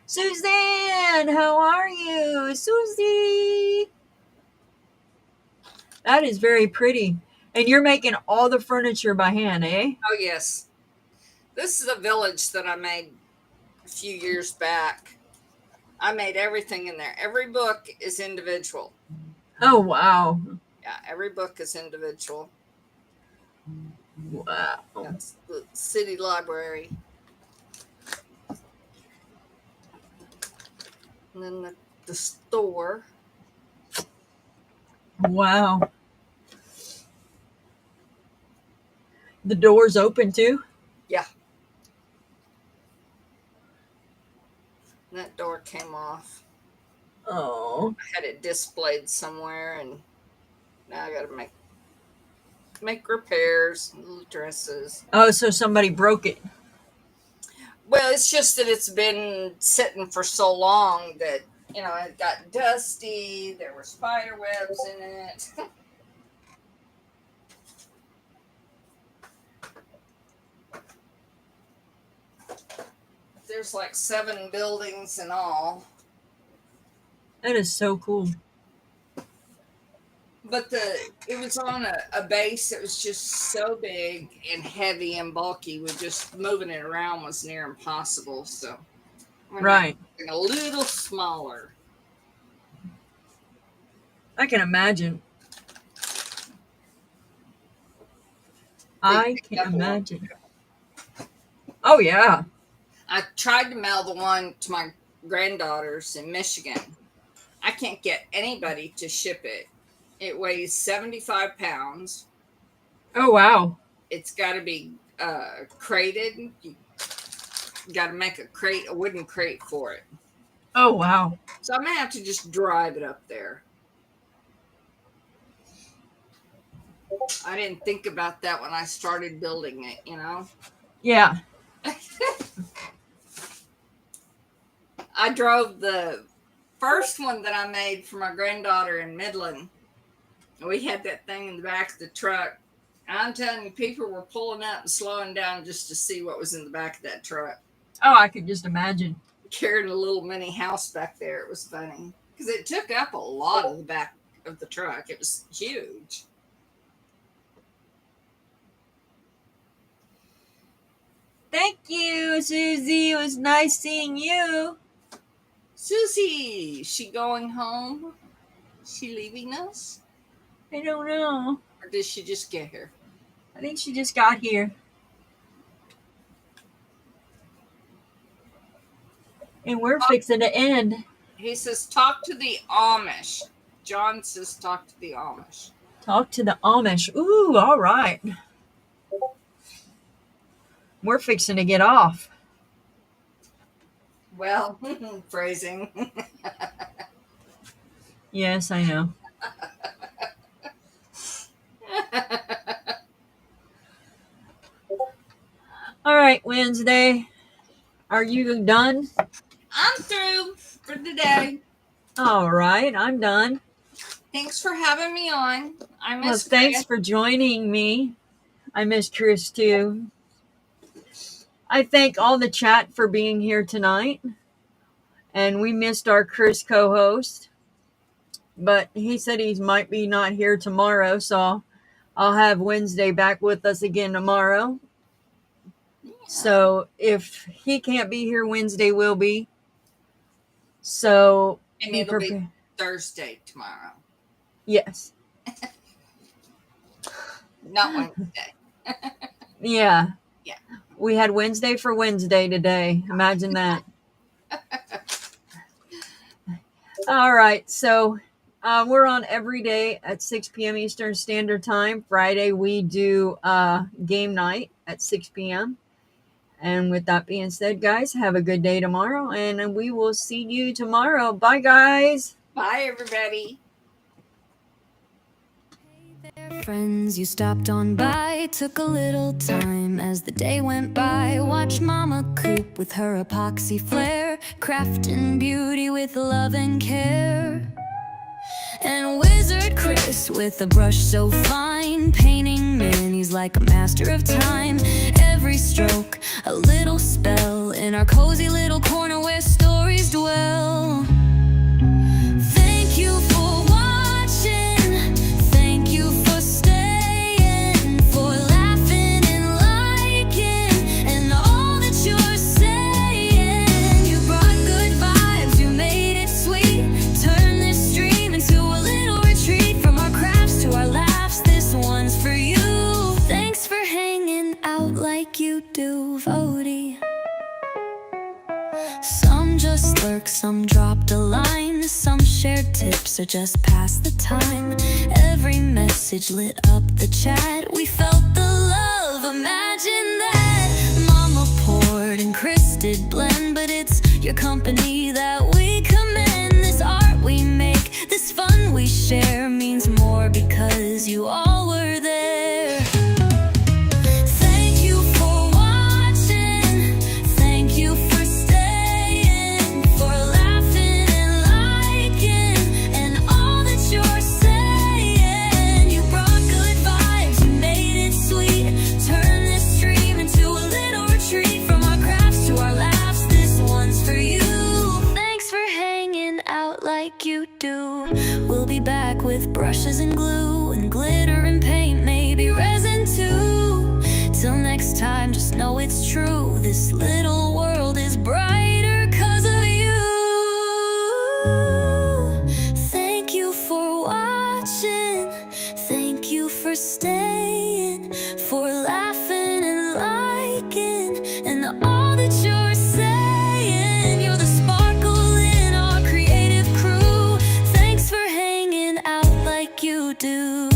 Suzanne, how are you? Susie. That is very pretty. And you're making all the furniture by hand, eh? Oh, yes. This is a village that I made a few years back. I made everything in there. Every book is individual. Oh, wow. Yeah, every book is individual. Wow. That's the city library. And then the store. Wow. The door's open too? Yeah. And that door came off. Oh. I had it displayed somewhere, and now I got to make repairs, little dresses. Oh, so somebody broke it. Well, it's just that it's been sitting for so long that, it got dusty. There were spider webs in it. There's like 7 buildings in all. That is so cool. But it was on a base that was just so big and heavy and bulky. With just moving it around was near impossible. So we're Right. making a little smaller. I can imagine. I can imagine. Oh, yeah. I tried to mail the one to my granddaughters in Michigan. I can't get anybody to ship it. It weighs 75 pounds. Oh, wow. It's got to be crated. You got to make a wooden crate for it. Oh, wow. So I'm going to have to just drive it up there. I didn't think about that when I started building it, Yeah. I drove the first one that I made for my granddaughter in Midland. We had that thing in the back of the truck. I'm telling you, people were pulling up and slowing down just to see what was in the back of that truck. Oh, I could just imagine. Carrying a little mini house back there. It was funny because it took up a lot of the back of the truck. It was huge. Thank you, Susie. It was nice seeing you. Susie, she going home? She leaving us? I don't know. Or did she just get here? I think she just got here. And we're fixing to end. He says, talk to the Amish. John says, talk to the Amish. Talk to the Amish. Ooh, all right. We're fixing to get off. Well, phrasing. Yes, I know. All right, Wednesday. Are you done? I'm through for today. All right, I'm done. Thanks for having me on. I Well, miss thanks Chris. for joining me. I miss Chris too. I thank all the chat for being here tonight. And we missed our Chris co-host. But he said he might be not here tomorrow, so I'll have Wednesday back with us again tomorrow. Yeah. So if he can't be here, Wednesday will be. So And be it'll be prepared. Thursday tomorrow, Yes. not Wednesday. Yeah. Yeah. We had Wednesday for Wednesday today. Imagine that. All right. So we're on every day at 6 p.m. Eastern Standard Time. Friday, we do game night at 6 p.m. And with that being said, guys, have a good day tomorrow. And we will see you tomorrow. Bye, guys. Bye, everybody. Friends, you stopped on by, took a little time as the day went by. Watch Momma Coop with her epoxy flair, crafting beauty with love and care. And Wizard Chris with a brush so fine, painting minis like a master of time. Every stroke, a little spell in our cozy little corner where stories dwell. Thank you for watching. Thank you for staying, for laughing and liking, and all that you're saying. You brought good vibes, you made it sweet. Turn this stream into a little retreat. From our crafts to our laughs, this one's for you. Thanks for hanging out like you do, Vody. Some just lurk, some dropped a line, some shared tips or just passed the time. Every message lit up the chat, we felt the love, imagine that. Mama poured and Chris did blend, but it's your company that we commend. This art we make, this fun we share means more because you all were there. Thank you for watching, thank you for staying, for laughing and liking, and all that you're saying. You brought good vibes, you made it sweet. Turn this stream into a little retreat. From our crafts to our laughs, this one's for you. Thanks for hanging out like you do. We'll be back with brushes and glue and glitter and paint, maybe resin too. Till next time, just know it's true. This little world is brighter 'cause of you. Thank you for watching. Thank you for staying, for laughing and liking, and all that you're saying. You're the sparkle in our creative crew. Thanks for hanging out like you do.